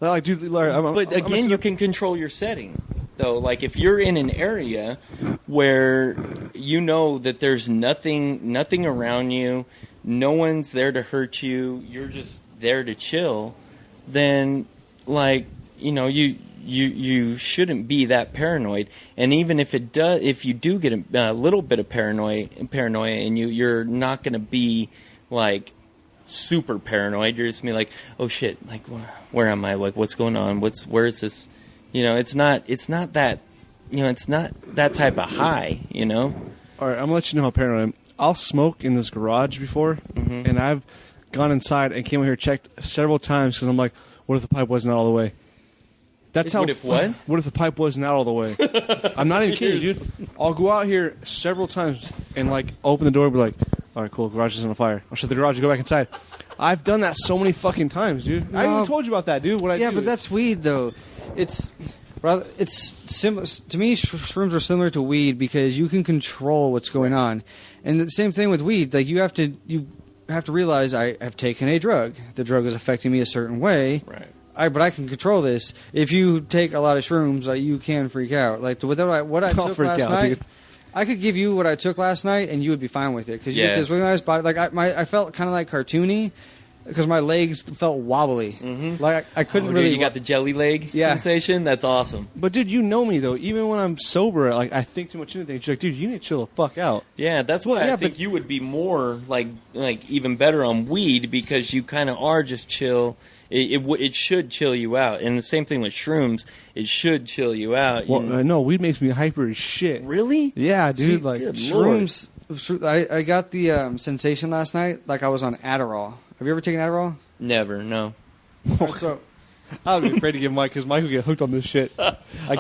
You can control your setting, though. Like if you're in an area where you know that there's nothing around you, no one's there to hurt you, you're just there to chill, then you shouldn't be that paranoid. And even if you do get a little bit of paranoia, and you're not going to be super paranoid. You're just gonna be like, oh shit, where am I? What's going on? Where is this? It's not that, it's not that type of high, All right, I'm gonna let you know how paranoid I am. I'll smoke in this garage before, and I've gone inside and came over here, checked several times because I'm like, what if the pipe wasn't out all the way? That's how. What if what? What if the pipe wasn't out all the way? I'm not even kidding, dude. I'll go out here several times and open the door and be like, all right, cool, garage is on fire. I'll shut the garage and go back inside. I've done that so many fucking times, dude. I even told you about that, dude. But that's weed, though. It's similar to me. Shrooms are similar to weed because you can control what's going on, and the same thing with weed. You have to realize I have taken a drug. The drug is affecting me a certain way. Right. But I can control this. If you take a lot of shrooms, you can freak out. What I took last night. Dude. I could give you what I took last night, and you would be fine with it because you get this really nice body. I felt kind of cartoony because my legs felt wobbly. Mm-hmm. I couldn't really. You got the jelly leg sensation. That's awesome. But dude, you know me though. Even when I'm sober, I think too much into things. You're like, dude, you need to chill the fuck out. Yeah, that's why I think you would be more even better on weed because you kind of are just chill. It should chill you out, and the same thing with shrooms. It should chill you out. Well, no, weed makes me hyper as shit. Really? Yeah, dude. Shrooms. I got the sensation last night I was on Adderall. Have you ever taken Adderall? Never. No. So I would be afraid to give Mike because Mike will get hooked on this shit. I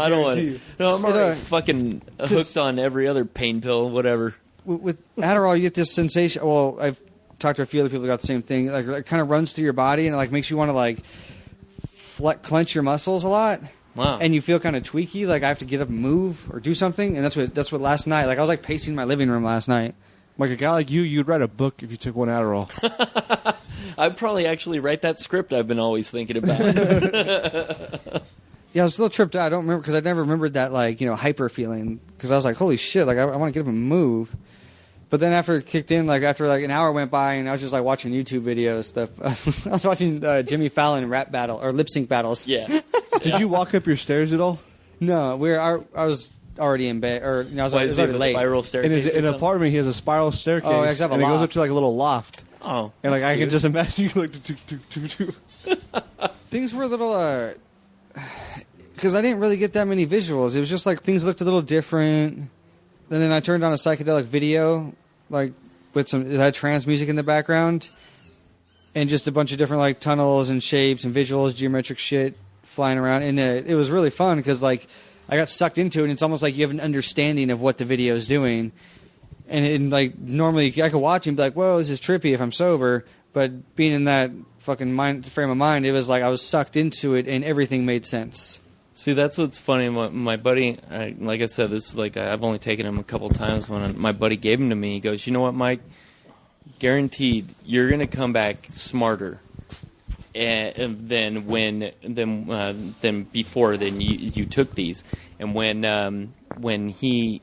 don't want you. No, I'm already fucking hooked on every other pain pill, whatever. With Adderall, you get this sensation. Well, I've talked to a few other people who got the same thing. It kind of runs through your body and it makes you want to clench your muscles a lot. Wow. And you feel kind of tweaky, I have to get up and move or do something. And that's what last night. I was pacing my living room last night. Like a guy like you'd write a book if you took one Adderall. I'd probably actually write that script I've been always thinking about. Yeah, I was a little tripped out. I don't remember because I never remembered that like hyper feeling because I was like, holy shit, like I want to get up and move. But then after it kicked in, like after like an hour went by, and I was just like watching YouTube videos stuff. I was watching Jimmy Fallon rap battle or lip sync battles. Yeah. Did you walk up your stairs at all? No, I was already in bed, or I was Why is already it a late. spiral In staircase? his or in an something? apartment, he has a spiral staircase, Oh, yeah, 'cause I have a and it goes loft. up to like a little loft. Oh, And like that's I can cute. just imagine you like do. Things were a little because I didn't really get that many visuals. It was just like things looked a little different. And then I turned on a psychedelic video, like with it had trance music in the background, and just a bunch of different like tunnels and shapes and visuals, geometric shit flying around. And it was really fun because like I got sucked into it. And it's almost like you have an understanding of what the video is doing. And like normally I could watch and be like, "Whoa, this is trippy" if I'm sober. But being in that fucking frame of mind, it was like I was sucked into it, and everything made sense. See, that's what's funny. My buddy, like I said, this is like I've only taken him a couple times. When my buddy gave him to me, he goes, "You know what, Mike? Guaranteed, you're gonna come back smarter, and than before you took these." And when he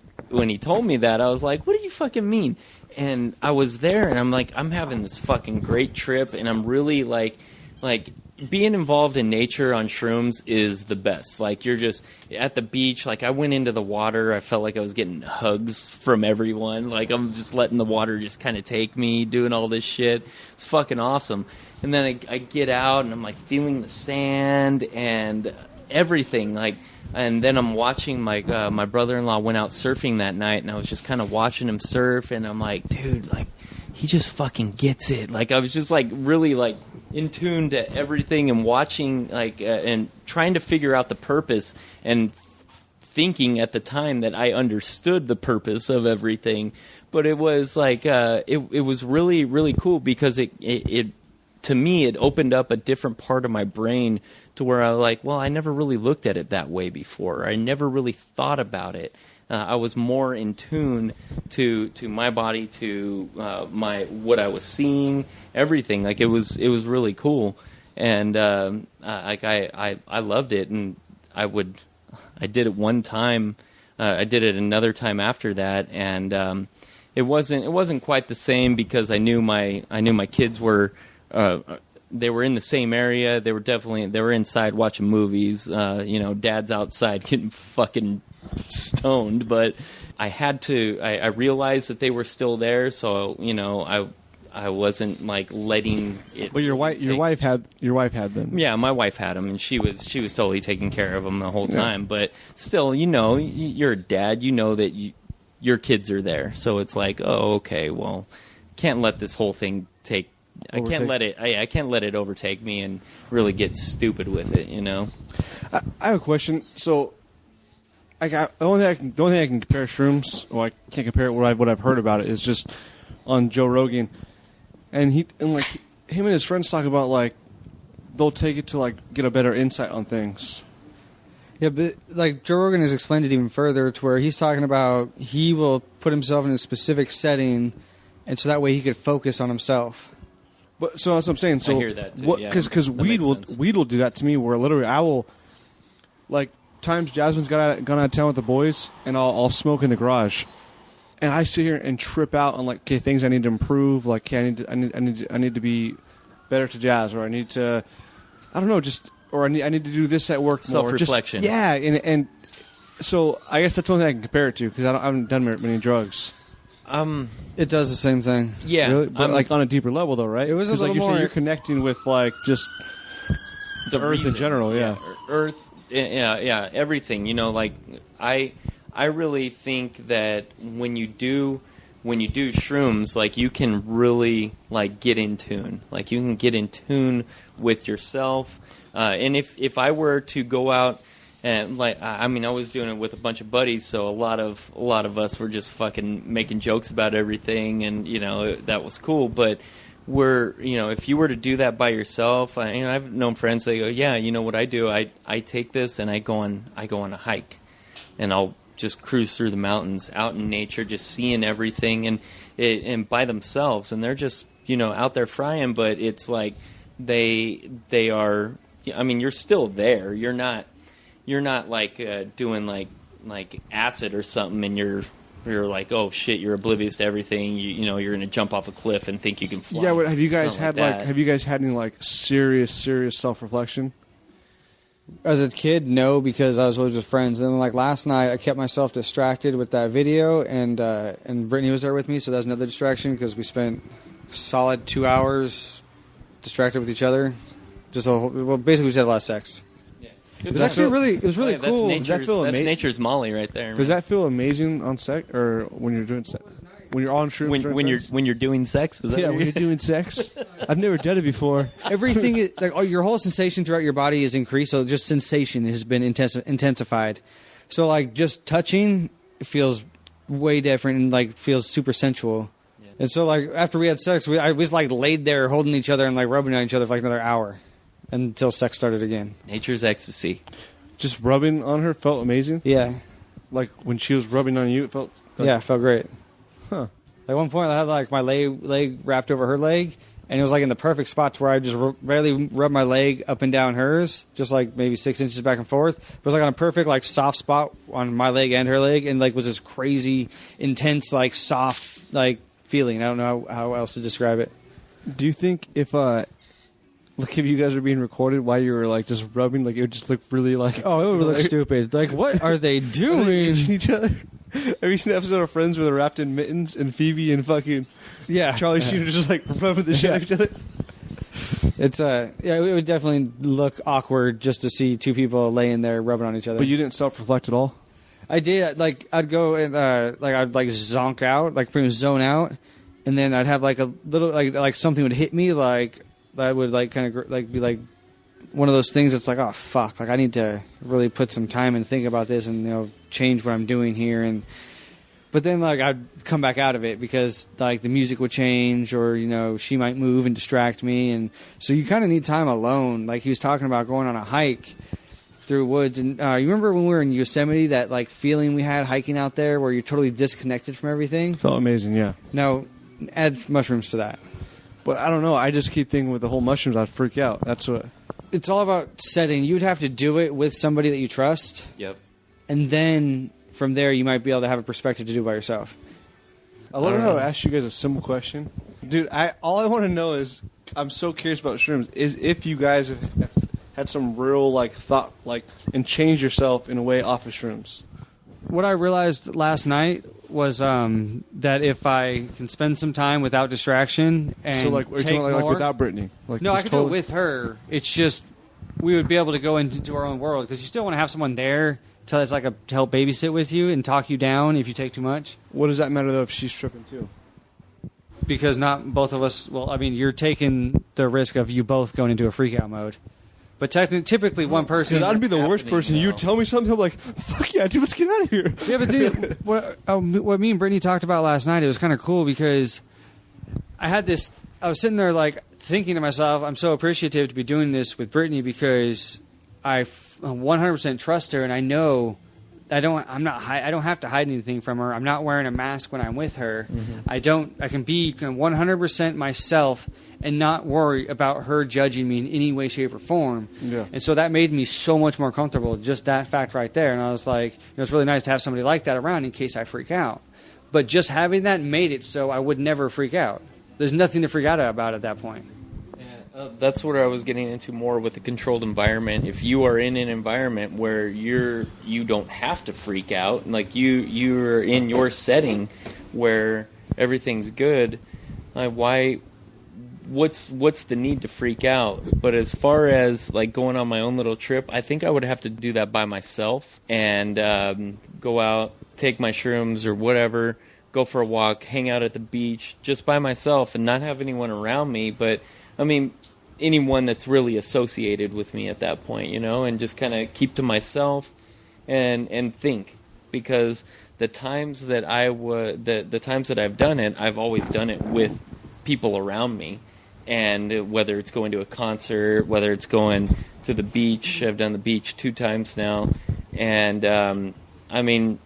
told me that, I was like, "What do you fucking mean?" And I was there, and I'm like, I'm having this fucking great trip, and I'm really like being involved in nature on shrooms is the best. Like, you're just at the beach. Like, I went into the water. I felt like I was getting hugs from everyone. Like, I'm just letting the water just kind of take me, doing all this shit. It's fucking awesome. And then I get out, and I'm like feeling the sand and everything. Like, and then I'm watching my brother-in-law went out surfing that night, and I was just kind of watching him surf, and I'm like, dude, like, he just fucking gets it. Like, I was just like really like in tune to everything and watching like and trying to figure out the purpose and thinking at the time that I understood the purpose of everything. But it was like it was really, really cool because it to me it opened up a different part of my brain to where I was like, well, I never really looked at it that way before. I never really thought about it. I was more in tune to my body, to what I was seeing, everything. Like, it was really cool, and like I loved it. And I did it one time. I did it another time after that, and it wasn't quite the same because I knew my kids were. They were in the same area. They were inside watching movies. Dad's outside getting fucking stoned. But I had to. I realized that they were still there, so I wasn't like letting it. But your wife had them. Yeah, my wife had them, and she was totally taking care of them the whole time. Yeah. But still, you're a dad. You know that your kids are there, so it's like, oh, okay, well, can't let this whole thing take. I can't let it overtake me and really get stupid with it. I have a question. So, the only thing I can compare shrooms, or I can't compare it what I've heard about it, is just on Joe Rogan, and him and his friends talk about like they'll take it to like get a better insight on things. Yeah, but like Joe Rogan has explained it even further to where he's talking about he will put himself in a specific setting, and so that way he could focus on himself. But so that's what I'm saying. So I hear that too. Because weed will do that to me. Where literally I will, like, times Jasmine's gone out of town with the boys, and I'll smoke in the garage, and I sit here and trip out on like, okay, things I need to improve. Like, okay, I need to be better to Jazz, or I need to, I don't know, I need to do this at work more. Self-reflection. Yeah, and so I guess that's the only thing I can compare it to because I haven't done many drugs. It does the same thing. Yeah, really? But like on a deeper level, though, right? It was a little like you're more. saying you're connecting with like just the earth reasons, in general, yeah. Earth, yeah, everything. Like I really think that when you do shrooms, like you can really like get in tune. Like you can get in tune with yourself. And if I were to go out. And I was doing it with a bunch of buddies, so a lot of us were just fucking making jokes about everything, and that was cool. But if you were to do that by yourself, I've known friends. They go, yeah, you know what I do? I take this and I go on a hike, and I'll just cruise through the mountains, out in nature, just seeing everything, and by themselves, and they're just out there frying. But it's like they are. You're still there. You're not. you're not like doing like acid or something, and you're like, oh shit, you're oblivious to everything. You know, you're gonna jump off a cliff and think you can fly. Yeah, but have you guys Something had that. have you guys had any like serious self-reflection? As a kid, no, because I was always with friends. And then, like last night, I kept myself distracted with that video, and Brittany was there with me, so that was another distraction because we spent a solid 2 hours distracted with each other. Basically, we just had a lot of sex. It was actually really cool. That's nature's Molly right there. Does man. that feel amazing on sex, or when you're doing sex? When you're on shrooms? when you're doing sex? Is that yeah, what when you're doing sex. I've never done it before. Everything, your whole sensation throughout your body is increased, so just sensation has been intensified. So, like, just touching feels way different and, like, feels super sensual. Yeah. And so, like, after we had sex, we was, like, laid there holding each other and, like, rubbing on each other for, like, another hour until sex started again. Nature's ecstasy. Just rubbing on her felt amazing? Yeah. Like, when she was rubbing on you, it felt... Yeah, it felt great. Huh. At one point, I had like my leg wrapped over her leg, and it was like in the perfect spot to where I just barely rubbed my leg up and down hers, just like maybe 6 inches back and forth. It was like on a perfect like soft spot on my leg and her leg, and like was this crazy, intense, like soft like feeling. I don't know how else to describe it. Do you think if you guys were being recorded while you were like just rubbing, like it would just look really like... Oh, it would look stupid. Like, what are they doing? each other? Have you seen the episode of Friends where they're wrapped in mittens and Phoebe and fucking Charlie Sheen are just like rubbing the shit out of each other? It's it would definitely look awkward just to see two people laying there rubbing on each other. But you didn't self-reflect at all? I did. Like, I'd go and I'd like zonk out, like pretty much zone out, and then I'd have like a little like something would hit me, like that would like kind of like be like one of those things that's like, oh fuck, like I need to really put some time and think about this and change what I'm doing here. But then like I'd come back out of it because like the music would change, or she might move and distract me, and so you kind of need time alone. Like he was talking about going on a hike through woods, and you remember when we were in Yosemite, that like feeling we had hiking out there where you're totally disconnected from everything? Felt amazing, yeah. Now add mushrooms to that. But I don't know. I just keep thinking with the whole mushrooms, I'd freak out. That's what... It's all about setting. You would have to do it with somebody that you trust. Yep. And then from there, you might be able to have a perspective to do by yourself. I love how I asked you guys a simple question. Dude, all I want to know is, I'm so curious about shrooms, is if you guys have had some real like thought, like, and changed yourself in a way off of shrooms. What I realized last night was that if I can spend some time without distraction and So like, are you take talking more, like without Brittany? Like, no, I just could do it with her. It's just we would be able to go into our own world because you still want to have someone there to help babysit with you and talk you down if you take too much. What does that matter though if she's tripping too? Because not both of us. Well, I mean, you're taking the risk of you both going into a freak out mode. But typically one person. I'd be the worst happening person. now. You tell me something, I'm like, fuck yeah, dude, let's get out of here. Yeah, but what me and Brittany talked about last night, it was kind of cool because I was sitting there like thinking to myself, I'm so appreciative to be doing this with Brittany because I 100% trust her, and I know I don't have to hide anything from her. I'm not wearing a mask when I'm with her. Mm-hmm. I can be 100% myself and not worry about her judging me in any way, shape, or form. Yeah. And so that made me so much more comfortable, just that fact right there. And I was like, it's really nice to have somebody like that around in case I freak out. But just having that made it so I would never freak out. There's nothing to freak out about at that point. That's what I was getting into more with a controlled environment. If you are in an environment where you don't have to freak out, like you're in your setting where everything's good, like what's the need to freak out? But as far as like going on my own little trip, I think I would have to do that by myself and go out, take my shrooms or whatever, go for a walk, hang out at the beach just by myself and not have anyone around me. But I mean, anyone that's really associated with me at that point, and just kind of keep to myself and think, because the times that the times that I've done it, I've always done it with people around me, and whether it's going to a concert, whether it's going to the beach, I've done the beach 2 times now, and I mean,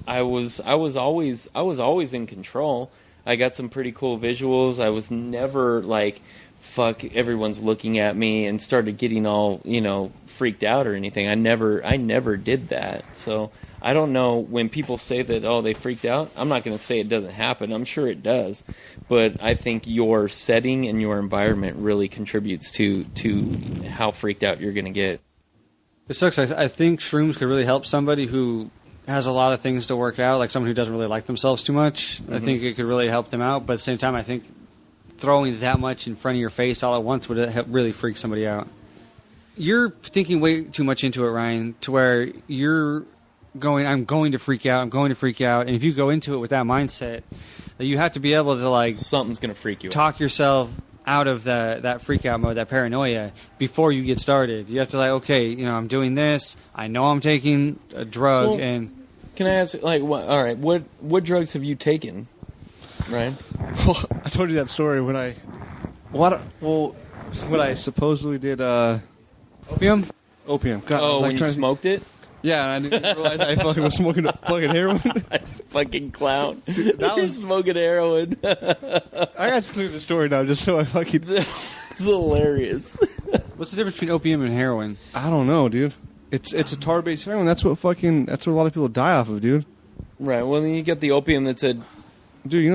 I was always in control. I got some pretty cool visuals. I was never like fuck, everyone's looking at me, and started getting all, freaked out or anything. I never did that. So I don't know when people say that, oh, they freaked out. I'm not going to say it doesn't happen. I'm sure it does. But I think your setting and your environment really contributes to how freaked out you're going to get. It sucks. I think shrooms could really help somebody who has a lot of things to work out, like someone who doesn't really like themselves too much. I think it could really help them out. But at the same time, I think throwing that much in front of your face all at once would really freak somebody out. You're thinking way too much into it, Ryan, to where you're going, I'm going to freak out, and if you go into it with that mindset, that you have to be able to, like, Something's going to freak you out. Talk yourself out of that freak out mode, that paranoia, before you get started. You have to, like, okay, I'm doing this, I know I'm taking a drug, Well, and... Can I ask, what drugs have you taken, Ryan? Well, I told you that story when I supposedly did Opium? opium. God, I was, Oh, like, when you trying to- smoked it? Yeah, and I didn't realize I fucking was smoking fucking heroin. Fucking clown. that You're was- smoking heroin. I got to clear the story now, just so I fucking. It's hilarious. What's the difference between opium and heroin? I don't know, dude. It's a tar-based heroin. That's what a lot of people die off of, dude. Right, well, then you get the opium that's a... Dude,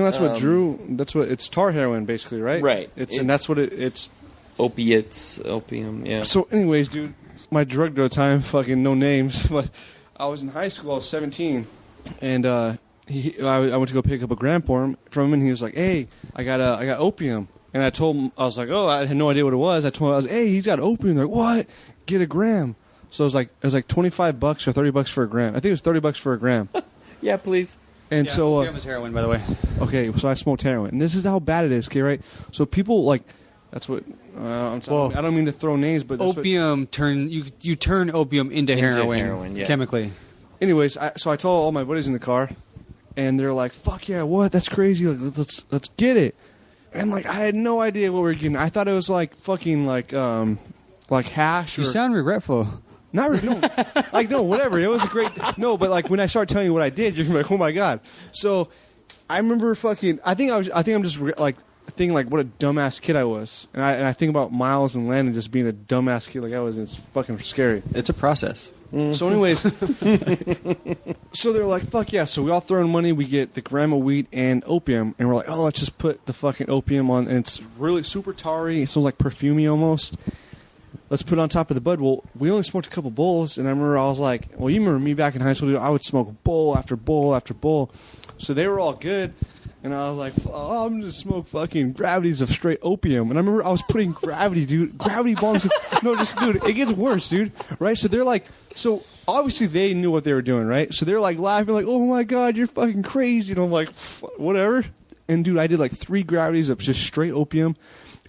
that's what it's tar heroin, basically, right? Right. And that's what it's. Opiates, opium, yeah. So, anyways, dude, my drug dealer time, fucking no names, but I was in high school. I was 17, and I went to go pick up a gram from him, and he was like, "Hey, I got opium." And I told him, I was like, "Oh, I had no idea what it was." I told him, "Hey, he's got opium." They're like, "What? Get a gram." So it was like $25 or $30 for a gram. I think it was $30 for a gram. Yeah, please. And so, opium is heroin, by the way. okay, so I smoked heroin, and this is how bad it is. Okay, right? So people like, that's what I'm Well, I don't mean to throw names, but that's Opium you turn opium into heroin, yeah. chemically. Anyways, so I told all my buddies in the car, and they're like, "Fuck yeah, what? That's crazy! Like, let's get it." And like, I had no idea what we were getting. I thought it was like fucking like hash. Or, You sound regretful. not really, no, like no, whatever. It was a great no, but like when I start telling you what I did, you're gonna be like, "Oh my god!" So I remember fucking. I think I'm just like thinking like what a dumbass kid I was, and I think about Miles and Landon just being a dumbass kid like I was. And it's fucking scary. It's a process. So anyways, so they're like, fuck yeah. So we all throw in money. We get the gram of weed and opium. And we're like, oh, let's just put the fucking opium on. And it's really super tarry. It smells like perfumey almost. Let's put it on top of the bud. Well, we only smoked a couple bowls. And I remember I was like, well, you remember me back in high school, dude, I would smoke bowl after bowl after bowl. So they were all good. And I was like, oh, I'm just smoke fucking gravities of straight opium. And I remember I was putting gravity bongs. No, just, dude, it gets worse, dude. Right? So they're like, so obviously they knew what they were doing, right? So they're like laughing, like, oh my God, you're fucking crazy. And I'm like, whatever. And dude, I did like 3 gravities of just straight opium.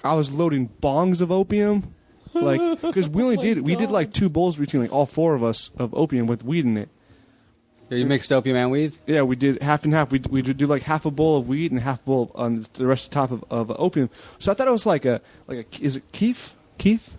I was loading bongs of opium. Like, because we did like 2 bowls between like all 4 of us of opium with weed in it. Yeah, you mixed opium and weed? Yeah, we did half and half. We do like half a bowl of weed and half a bowl on the rest of the top of opium. So I thought it was like a is it Keef? Keef.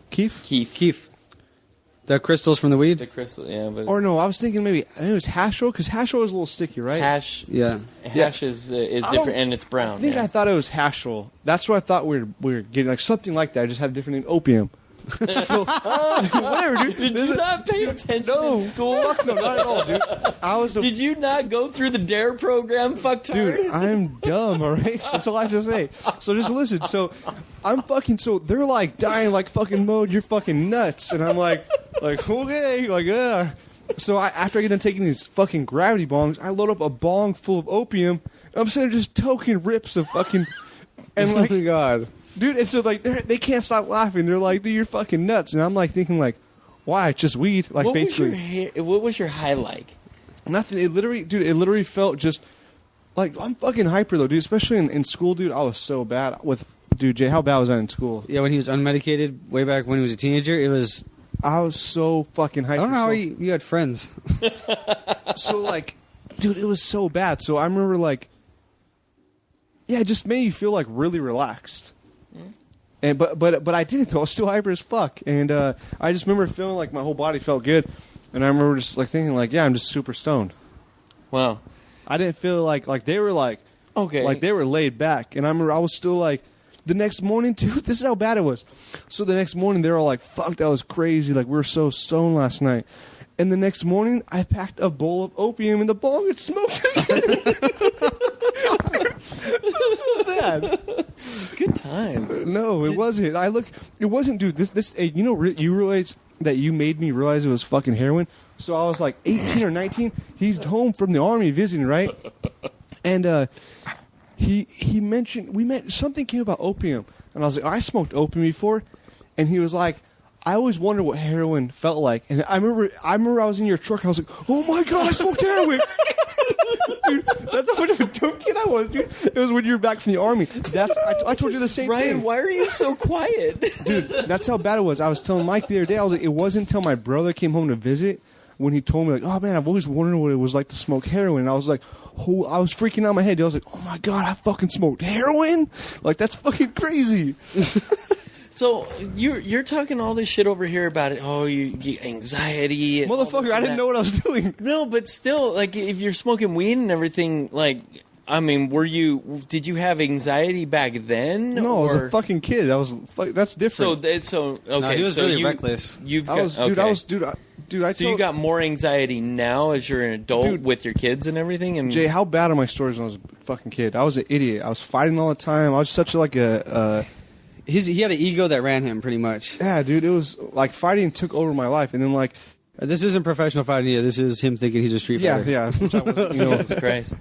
The crystals from the weed? The crystal, yeah. But Or no, I was thinking maybe it was hash roll because hash roll is a little sticky, right? hash. Yeah. Hash is different, and it's brown. I think yeah. I thought it was hash roll. That's what I thought we were getting, like something like that. I just had a different name, opium. So, whatever, dude. Did you not pay attention No, in school? fuck no, not at all, dude. I was Did you not go through the DARE program, fucktard? Dude, I'm dumb, all right? That's all I have to say. So just listen. So I'm fucking, so they're like dying like fucking Mode, you're fucking nuts. And I'm like, okay, like, yeah. So after I get done taking these fucking gravity bongs, I load up a bong full of opium. I'm sitting there just toking rips of fucking, and like, Oh my God. dude, and so like, they can't stop laughing. They're like, dude, you're fucking nuts. And I'm like thinking like, why? It's just weed. Like basically. What was your high like? Nothing. It literally felt just like I'm fucking hyper though, dude. Especially in school, dude. I was so bad with, dude. Jay, how bad was I in school? Yeah, when he was unmedicated, way back when he was a teenager, it was... I was so fucking hyper. I don't know how so, you had friends. so like, dude, it was so bad. So I remember like, yeah, it just made you feel like really relaxed. And but I didn't though. I was still hyper as fuck. And I just remember feeling like my whole body felt good. And I remember just like thinking like, yeah, I'm just super stoned. Wow. I didn't feel like they were like, Okay. like they were laid back. And I remember I was still like, The next morning, dude, this is how bad it was. So the next morning, they're all like, fuck, that was crazy. Like, we were so stoned last night. And the next morning, I packed a bowl of opium in the bong and smoked it. It was so bad. Good times. No, it wasn't. It wasn't, dude. You realize that you made me realize it was fucking heroin. So I was like 18 or 19. He's home from the army visiting, right? And he mentioned something came about opium, and I was like, I smoked opium before, and he was like, I always wondered what heroin felt like, and I remember I was in your truck, and I was like, oh my god, I smoked heroin. Dude, that's how much of a dumb kid I was, dude. It was when you were back from the army. I told you the same Ryan, thing. why are you so quiet? Dude, that's how bad it was. I was telling Mike the other day, I was like, it wasn't until my brother came home to visit when he told me, like, oh man, I've always wondered what it was like to smoke heroin. And I was like, I was freaking out in my head. I was like, oh my god, I fucking smoked heroin? Like, that's fucking crazy. So you're talking all this shit over here about it. Oh, you anxiety, and all this Motherfucker, and I didn't that. know what I was doing. No, but still, like, if you're smoking weed and everything, like, I mean, did you have anxiety back then? No, I was a fucking kid. That's different. Okay, No, he was so really reckless. So you got more anxiety now as you're an adult Dude. with your kids and everything. And Jay, how bad are my stories when I was a fucking kid? I was an idiot. I was fighting all the time. I was such like a He had an ego that ran him pretty much. yeah, dude. It was like fighting took over my life, and then like This isn't professional fighting either. This is him thinking he's a street yeah, fighter. yeah. Which I was, Jesus Christ.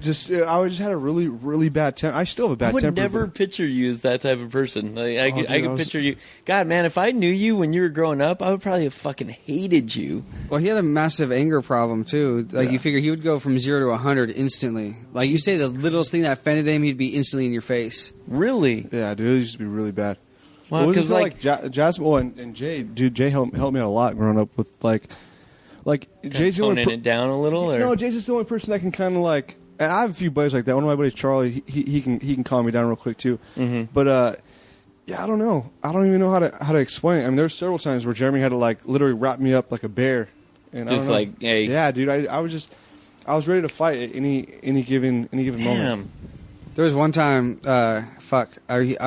I just had a really, really bad temper. I still have a bad I would temper. never picture you as that type of person. Like, I dude, could I was- picture you. God, man, if I knew you when you were growing up, I would probably have fucking hated you. Well, he had a massive anger problem too. Like Yeah. you figure he would go from 0 to 100 instantly. Like you say, the littlest thing that offended him, he'd be instantly in your face. Really? Yeah, dude. It used to be really bad. Well, It wasn't 'cause, until, like, Jasmine and Jay, dude. Jay helped me out a lot growing up with like Jay's the only toning it down a little? Or? No, Jay's just the only person that can kind of like. And I have a few buddies like that. One of my buddies, Charlie, he can calm me down real quick too. Mm-hmm. But yeah, I don't know. I don't even know how to explain it. I mean, there's several times where Jeremy had to like literally wrap me up like a bear. And I Just don't know. like, hey. yeah, dude. I was ready to fight at any given moment. Damn. There was one time, I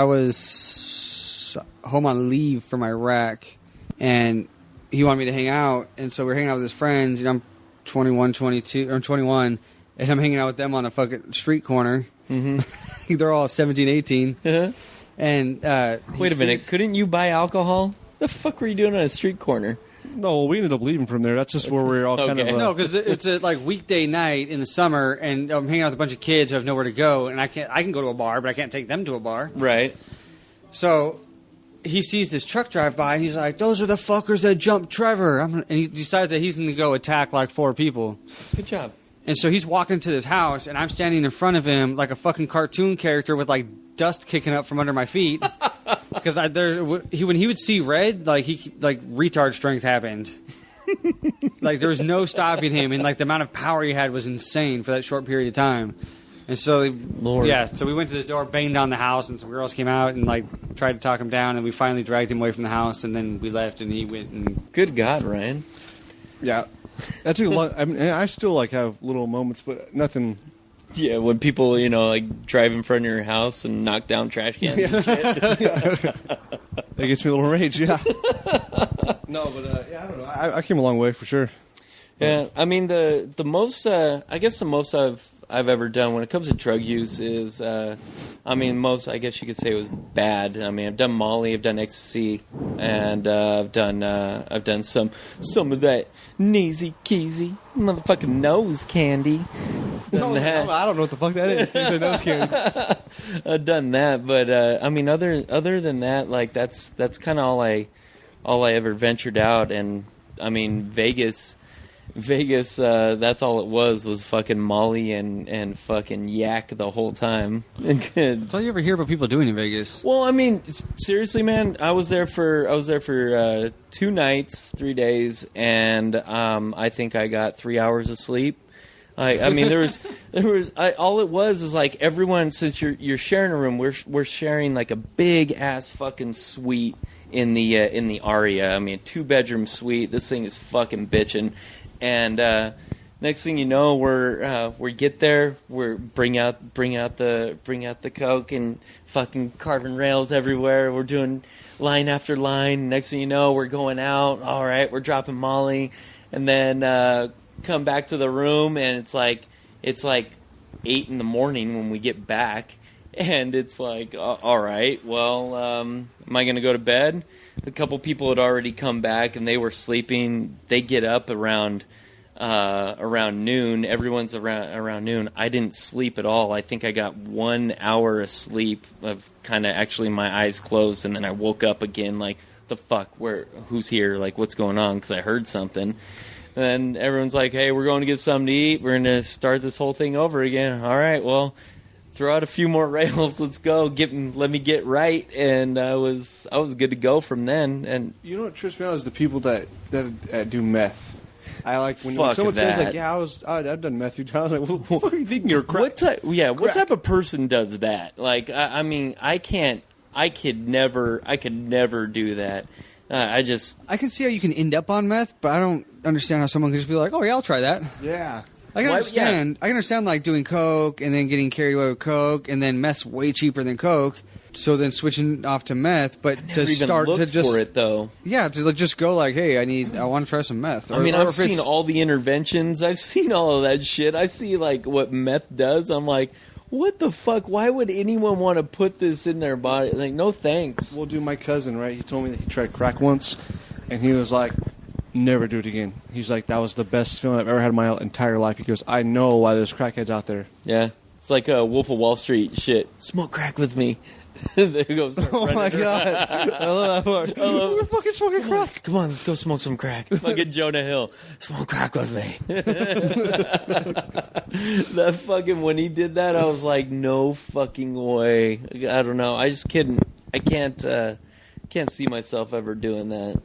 was home on leave from Iraq, and he wanted me to hang out, and so we're hanging out with his friends. You know, I'm 21, 22, or 21, and I'm hanging out with them on a fucking street corner. Mm-hmm. They're all 17, 18. Uh-huh. And Wait a minute. Couldn't you buy alcohol? The fuck were you doing on a street corner? No, we ended up leaving from there. That's just where we're all kind Okay. of. No, because it's a like weekday night in the summer, and I'm hanging out with a bunch of kids who have nowhere to go, and I can go to a bar, but I can't take them to a bar. Right. So he sees this truck drive by, and he's like, "Those are the fuckers that jumped Trevor." And he decides that he's going to go attack like 4 people. Good job. And so he's walking to this house, and I'm standing in front of him like a fucking cartoon character with like dust kicking up from under my feet. Because when he would see red, like retard strength happened. Like there was no stopping him, and like the amount of power he had was insane for that short period of time. And so, Lord. yeah, so we went to this door, banged down the house, and some girls came out and like tried to talk him down, and we finally dragged him away from the house, and then we left, and he went and Good God, Ryan. Yeah, that took a lot. I mean, I still like have little moments, but nothing. Yeah, when people, like drive in front of your house and knock down trash cans and shit. That gets me a little rage. Yeah. No, but yeah, I don't know. I came a long way for sure. Yeah, I mean the most I guess the most I've ever done when it comes to drug use is most I guess you could say it was bad. I mean I've done Molly, I've done ecstasy, and I've done some of that Neezy Keezy motherfucking nose candy. No, I don't know what the fuck that is. You said nose candy. I've done that, but I mean other than that, like that's kind of all I ever ventured out, and I mean Vegas, that's all it was fucking Molly and fucking yak the whole time. that's all you ever hear about people doing in Vegas. Well, I mean, seriously, man, I was there for 2 nights, 3 days, and I think I got 3 hours of sleep. I mean, there was all it was is like everyone, since you're sharing a room, we're sharing like a big ass fucking suite in the Aria. I mean, a 2-bedroom suite. This thing is fucking bitching. And Next thing you know, we get there, we bring out the Coke and fucking carving rails everywhere. We're doing line after line. Next thing you know, we're going out. All right, we're dropping Molly, and then come back to the room, and it's like 8 in the morning when we get back, and it's like, all right, well, am I gonna go to bed? A couple people had already come back, and they were sleeping. They get up around noon. Everyone's around noon. I didn't sleep at all. I think I got 1 hour of sleep of kind of actually my eyes closed, and then I woke up again like, the fuck, who's here? Like, what's going on? Because I heard something. And then everyone's like, hey, we're going to get something to eat. We're going to start this whole thing over again. All right, well, throw out a few more rails. Let's go. Let me get right. And I was good to go from then. And you know what trips me out is the people that do meth. I like when Fuck someone that. says like, "Yeah, I've done meth a few times." Like, what the fuck are you thinking? You're crack. What type of person does that? Like, I mean, I could never do that. I can see how you can end up on meth, but I don't understand how someone can just be like, "Oh yeah, I'll try that." Yeah. I can understand. I can understand like doing coke and then getting carried away with coke, and then meth's way cheaper than coke. So then switching off to meth, but never to even start looked to just for it though. Yeah, to just go like, hey, I want to try some meth. I mean, I've seen all the interventions. I've seen all of that shit. I see like what meth does. I'm like, what the fuck? Why would anyone want to put this in their body? Like, no thanks. Well, dude, my cousin, right? He told me that he tried crack once, and he was like, never do it again. He's like, that was the best feeling I've ever had in my entire life. He goes, I know why there's crackheads out there. Yeah, it's like a Wolf of Wall Street shit. Smoke crack with me. There goes. Oh my god! I love that part. We're fucking smoking crack. Come on, let's go smoke some crack. Fucking Jonah Hill, smoke crack with me. That fucking when he did that, I was like, no fucking way. I don't know. I just couldn't. I can't see myself ever doing that.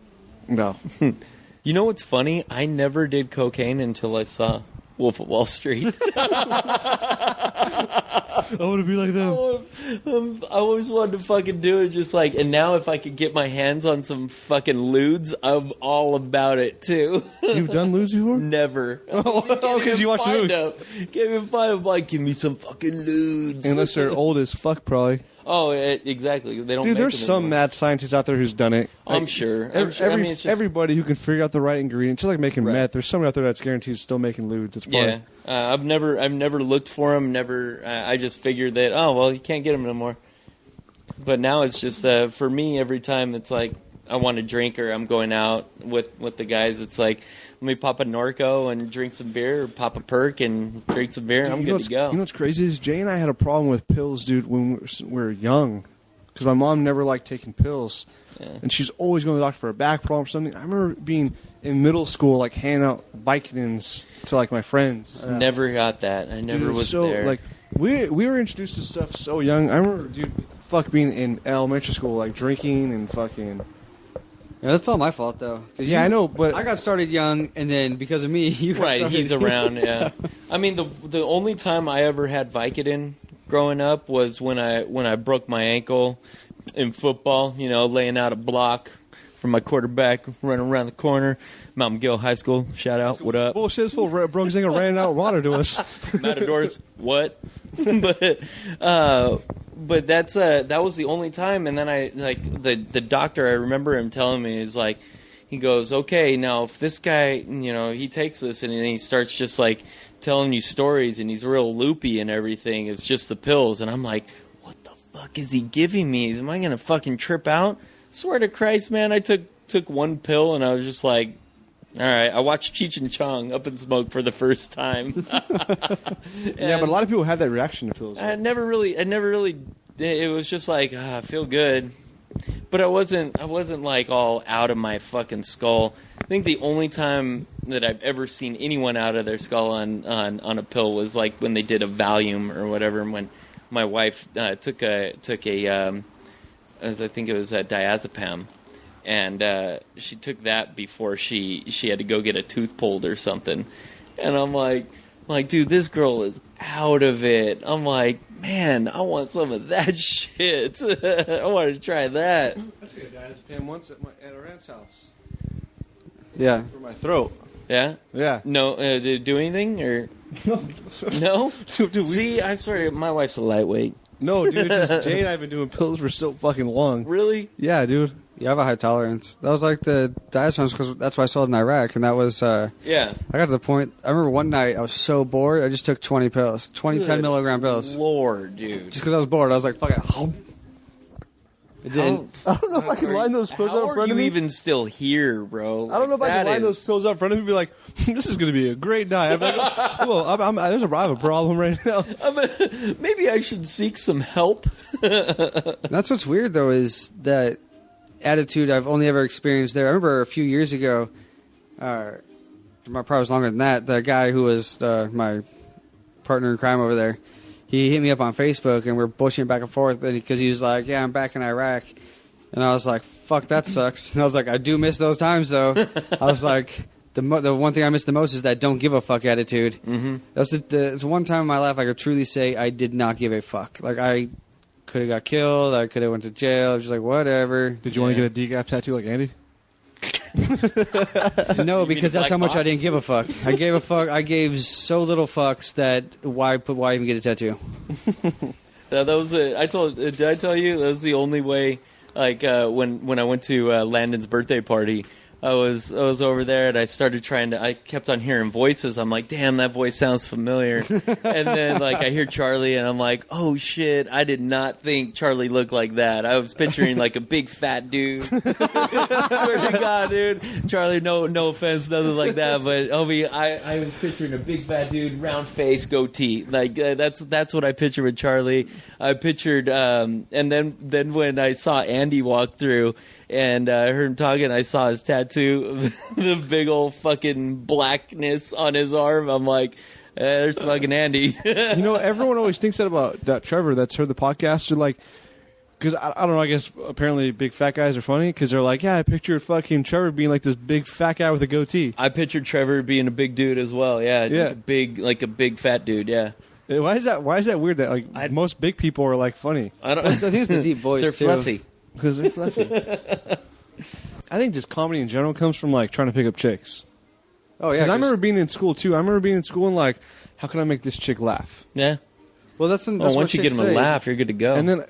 No. You know what's funny? I never did cocaine until I saw Wolf of Wall Street. I want to be like them. I always wanted to fucking do it, just like, and now if I could get my hands on some fucking lewds, I'm all about it too. You've done lewds before? Never. Oh, because you watch the movie. Can't even find them. Like, give me some fucking lewds. Unless they're old as fuck, probably. Oh, exactly. They don't. Dude, make there's them some anymore. mad scientist out there who's done it. I'm sure. I mean, it's just, everybody who can figure out the right ingredients, just like making Right. meth. There's someone out there that's guaranteed still making lewds. It's fun. yeah. I've never looked for them. Never. I just figured that. Oh well, you can't get them no more. But now it's just for me. Every time it's like I want a drink or I'm going out with the guys, it's like let me pop a Norco and drink some beer, or pop a perk and drink some beer. I'm good to go. You know what's crazy is Jay and I had a problem with pills, dude, when we were young. Because my mom never liked taking pills. Yeah. And she's always going to the doctor for a back problem or something. I remember being in middle school, like, handing out Vicodins to, like, my friends. Never got that. I never Dude, was so, there. Like, we were introduced to stuff so young. I remember, dude, being in elementary school, like, drinking and fucking... Yeah, that's all my fault though. Yeah, I know, but... I got started young, and then because of me, you got Right, started. he's around. Yeah, I mean the only time I ever had Vicodin growing up was when I broke my ankle in football. You know, laying out a block from my quarterback, running around the corner. Mount McGill High School, shout out. What up? Bullshit's full. Broke Zinger ran out water to us. Matadors, what? But that's that was the only time. And then I like the doctor. I remember him telling me is like, he goes, okay, now if this guy, you know, he takes this and then he starts just like telling you stories and he's real loopy and everything. It's just the pills, and I'm like, what the fuck is he giving me? Am I gonna fucking trip out? Swear to Christ, man, I took one pill and I was just like, all right, I watched Cheech and Chong Up in Smoke for the first time. Yeah, but a lot of people have that reaction to pills. I never really. It was just like I feel good, but I wasn't like all out of my fucking skull. I think the only time that I've ever seen anyone out of their skull on a pill was like when they did a Valium or whatever. And when my wife took a I think it was a diazepam. And she took that before she had to go get a tooth pulled or something. And I'm like, dude, this girl is out of it. I'm like, man, I want some of that shit. I want to try that. I took a diazepam once at our aunt's house Yeah. for my throat. Yeah? Yeah. No, did it do anything, or? No? Dude, See, I swear, my wife's a lightweight. No, dude, Jay and I have been doing pills for so fucking long. Really? Yeah, dude. Yeah, I have a high tolerance. That was like the diazepams because that's why I sold in Iraq, and that was. Yeah. I got to the point. I remember one night I was so bored. I just took 20 pills, 10 milligram pills, Lord, dude. just because I was bored. I was like, "Fuck it." It didn't. I don't know if I can line those pills How up in are front you of me. even still here, bro? I don't know if I can line those pills up in front of me and be like, this is going to be a great night. I'm like, well, I have a problem right now. Maybe I should seek some help. That's what's weird though is that attitude I've only ever experienced there. I remember a few years ago, probably was longer than that. The guy who was my partner in crime over there, he hit me up on Facebook and we're bullshitting back and forth because he was like, "Yeah, I'm back in Iraq," and I was like, "Fuck, that sucks." And I was like, "I do miss those times though." I was like, the one thing I miss the most is that don't give a fuck attitude. Mm-hmm. That's the one time in my life I could truly say I did not give a fuck. Like I could have got killed, I could have went to jail. I was just like, whatever. Did you want to get a decaf tattoo like Andy? No, because that's how much I didn't give a fuck. I gave a fuck. I gave so little fucks that why even get a tattoo? That was did I tell you that was the only way? Like when I went to Landon's birthday party, I was over there and I started I kept on hearing voices. I'm like, damn, that voice sounds familiar. And then like I hear Charlie and I'm like, oh shit, I did not think Charlie looked like that. I was picturing like a big fat dude. Swear to God, dude. Charlie, no offense, nothing like that, but I was picturing a big fat dude, round face, goatee. Like that's what I pictured with Charlie. I pictured and then when I saw Andy walk through and I heard him talking, I saw his tattoo, the big old fucking blackness on his arm. I'm like, there's fucking Andy. You know, everyone always thinks that about Trevor that's heard the podcast. They're like, because I don't know, I guess apparently big fat guys are funny because they're like, yeah, I pictured fucking Trevor being like this big fat guy with a goatee. I pictured Trevor being a big dude as well. Yeah. Like a big fat dude. Yeah. Why is that weird that like most big people are like funny? I don't. I think it's the deep voice. They're too. fluffy. Because they're fluffy. I think just comedy in general comes from like trying to pick up chicks. Oh yeah, Because I remember being in school too. I remember being in school and like, how can I make this chick laugh? Yeah. well, that's Well, once you get them to laugh, you're good to go. And then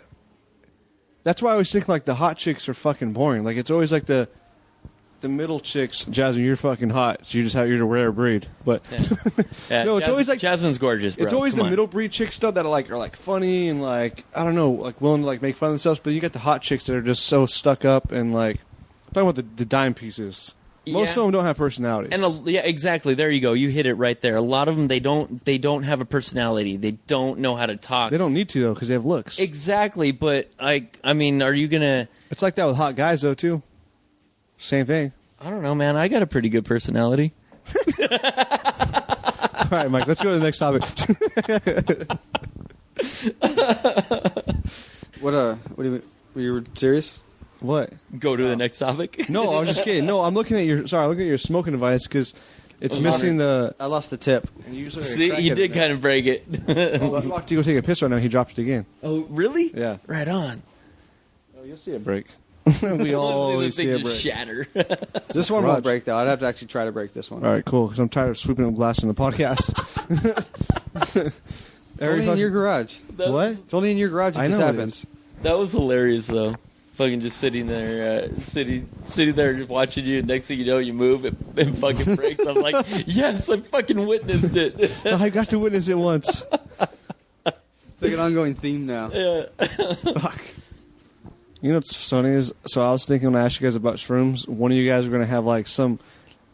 that's why I always think like the hot chicks are fucking boring. Like it's always like the middle chicks. Jasmine, you're fucking hot, so you're a rare breed. But yeah, no, it's always like Jasmine's gorgeous. Bro. it's always Come the on. middle breed chick stuff that are like funny and like I don't know, like willing to like make fun of themselves. But you get the hot chicks that are just so stuck up and like I'm talking about the dime pieces. Most of them don't have personalities. And yeah, exactly. There you go. You hit it right there. A lot of them they don't have a personality. They don't know how to talk. They don't need to though because they have looks. Exactly. But I mean, are you gonna? It's like that with hot guys though too. Same thing. I don't know, man. I got a pretty good personality. All right, Mike. Let's go to the next topic. What do you mean? Were you serious? What? Go to the next topic. No, I was just kidding. No, I'm looking at your smoking device because it's missing the. I lost the tip. And you usually See, you did kind of break it. He walked to go take a piss right now. He dropped it again. Oh, really? Yeah. Right on. Oh, you'll see it break. We always see the it thing break. just shatter. This one Garage. won't break though. I'd have to actually try to break this one. All right, cool. Because I'm tired of sweeping up glass in the podcast. It's only in your garage. What? It's only in your garage that I this know it happens. That was hilarious, though. Fucking just sitting there, sitting there, just watching you. And next thing you know, you move and fucking breaks. I'm like, yes, I fucking witnessed it. I got to witness it once. It's like an ongoing theme now. Yeah. Fuck. You know what's funny is, so I was thinking when I asked you guys about shrooms, one of you guys were going to have like some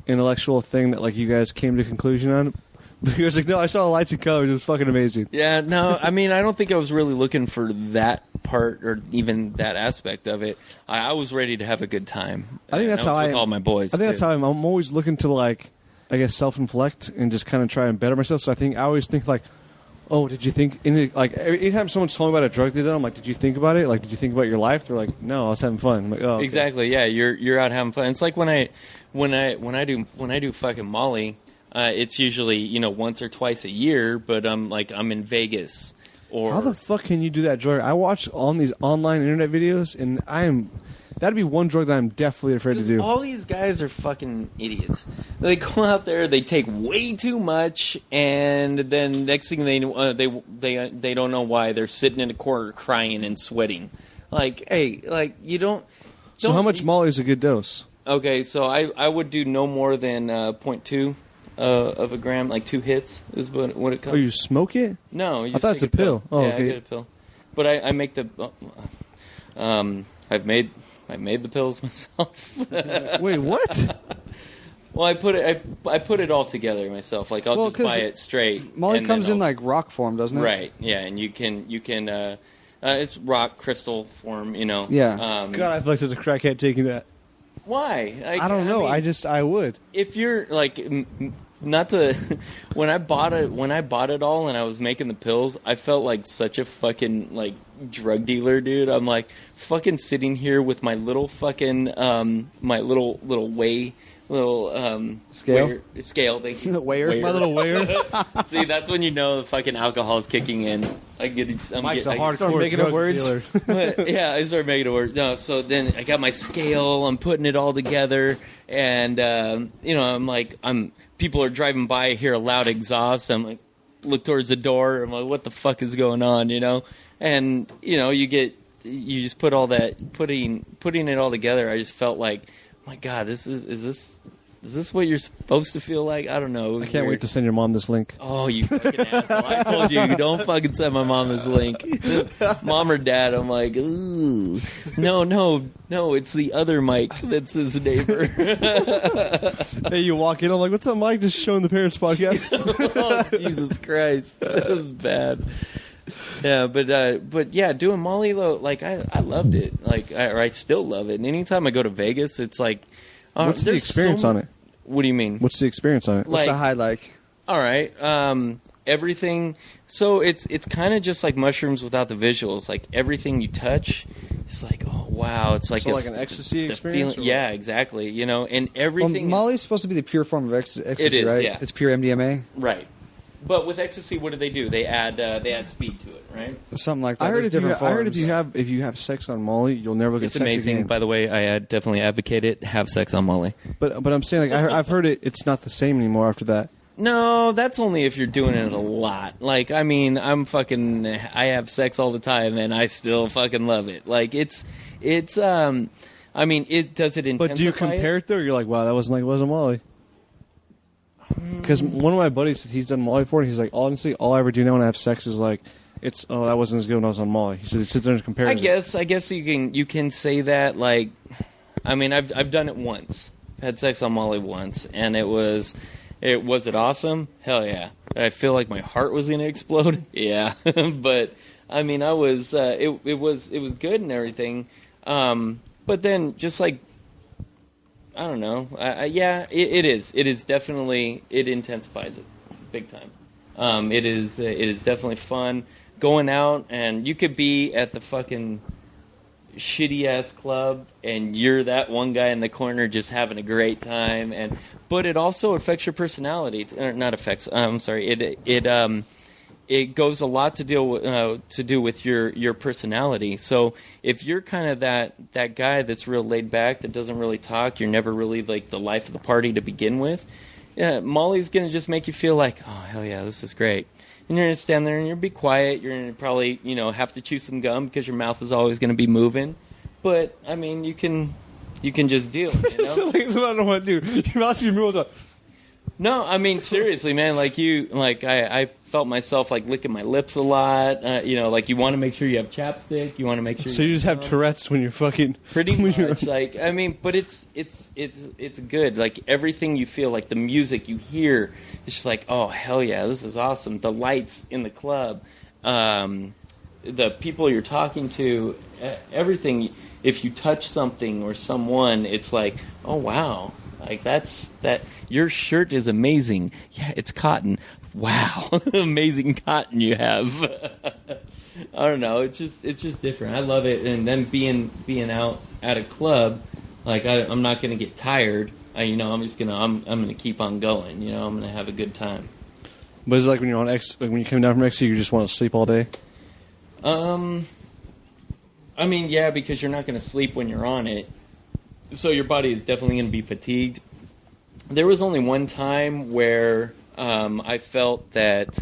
intellectual thing that like you guys came to a conclusion on. But you guys like, no, I saw the lights and colors. It was fucking amazing. Yeah, no, I mean, I don't think I was really looking for that part or even that aspect of it. I was ready to have a good time. I think that's I was how with all my boys. I think that's too. how I'm always looking to like, I guess, self-inflect and just kind of try and better myself. So I always think like, oh, did you think like anytime someone's telling me about a drug they did, I'm like, did you think about it? Like, did you think about your life? They're like, no, I was having fun. I'm like, oh, okay. Exactly. Yeah, you're out having fun. It's like when I do fucking Molly. It's usually once or twice a year, but I'm in Vegas. Or How the fuck can you do that, Jordan? I watch on these online internet videos, and I am That'd be one drug that I'm definitely afraid to do. All these guys are fucking idiots. They go out there, they take way too much, and then next thing they don't know why they're sitting in a corner crying and sweating. Like, hey, like you don't. So how much Molly is a good dose? Okay, so I would do no more than 0.2 of a gram, like 2 hits is what it comes. Oh, you smoke it? No, you I just thought take it's a pill. Oh, yeah, okay. I get a pill, but I make the. I made the pills myself. Wait, what? Well, I put it all together myself. Like I'll just buy it straight. Molly and comes then in like rock form, doesn't it? right, yeah, and you can it's rock crystal form, you know. Yeah. God, I feel like such a crackhead taking that. Why? I don't know. mean, I would. if you're like not to when I bought it all and I was making the pills, I felt like such a fucking like drug dealer, dude. I'm like fucking sitting here with my little fucking my little weigh Scale? scale thing. Weigher? My little weigher. See, that's when you know the fucking alcohol is kicking in. Mike's a start hardcore making up drug words. dealer. But, yeah, I started making it work. No, so then I got my scale. I'm putting it all together, and I'm like, people are driving by, I hear a loud exhaust. I'm like, look towards the door. I'm like, what the fuck is going on? You know, and you just put all that putting it all together. I just felt like, oh my God, is this what you're supposed to feel like? I don't know. It was I can't weird. wait to send your mom this link. Oh, you fucking asshole. I told you, don't fucking send my mom this link. Mom or dad, I'm like, ooh. No, it's the other Mike that's his neighbor. Hey, you walk in, I'm like, what's up, Mike? Just showing the Parents Podcast. Oh, Jesus Christ. That was bad. Yeah, but yeah, doing Molly, like, I loved it. Like, I still love it. And anytime I go to Vegas, it's like... What's the experience on it? What do you mean? What's the experience on it? What's the high like? All right. Everything. So it's kind of just like mushrooms without the visuals. Like everything you touch, it's like, oh wow, it's like like an ecstasy experience. Yeah, exactly. And everything. Well, Molly's supposed to be the pure form of ecstasy, It is, right? yeah. It's pure MDMA, right. But with ecstasy, what do? They add speed to it, right? something like that. I heard There's if different you forms. if you have sex on Molly, you'll never get It's sex amazing. again. By the way, I definitely advocate it. Have sex on Molly. But I'm saying, like, I've heard it's not the same anymore after that. No, that's only if you're doing it a lot. Like, I mean, I have sex all the time and I still fucking love it. Like, I mean, it does it intensify. But do you compare it though? Or you're like, wow, that wasn't like it wasn't Molly. Because one of my buddies said he's done Molly before, and he's like, honestly, all I ever do now when I have sex is like, that wasn't as good when I was on Molly. He said it sits there and compares. I guess you can say that. Like, I mean, I've done it once. Had sex on Molly once, and was it awesome? Hell yeah! I feel like my heart was gonna explode. Yeah, but I mean, it was good and everything. But then just like, I don't know. Yeah, it is. It is definitely, it intensifies it big time. It is definitely fun going out, and you could be at the fucking shitty ass club and you're that one guy in the corner just having a great time, but it also affects your personality. Not affects. I'm sorry. It goes a lot to do with your personality. So if you're kind of that guy that's real laid back, that doesn't really talk, you're never really like the life of the party to begin with. Yeah, Molly's gonna just make you feel like, oh hell yeah, this is great. And you're gonna stand there and you're gonna be quiet. You're gonna probably have to chew some gum because your mouth is always gonna be moving. But I mean, you can just deal. So, like, that's what I don't want to do. Your mouth's be moving. No, I mean seriously, man. I felt myself like licking my lips a lot. Like you want to make sure you have chapstick. You want to make sure. So you just have Tourette's when you're fucking. Pretty much, like I mean, but it's good. Like everything you feel, like the music you hear, it's just like, oh hell yeah, this is awesome. The lights in the club, the people you're talking to, everything. If you touch something or someone, it's like, oh wow, like that. Your shirt is amazing. Yeah, it's cotton. Wow, amazing cotton you have. I don't know. It's just different. I love it. And then being out at a club, like I'm not gonna get tired. I'm gonna keep on going. I'm gonna have a good time. But it's like when you're on when you come down from XC, you just want to sleep all day. I mean, yeah, because you're not going to sleep when you're on it. So your body is definitely going to be fatigued. There was only one time where I felt that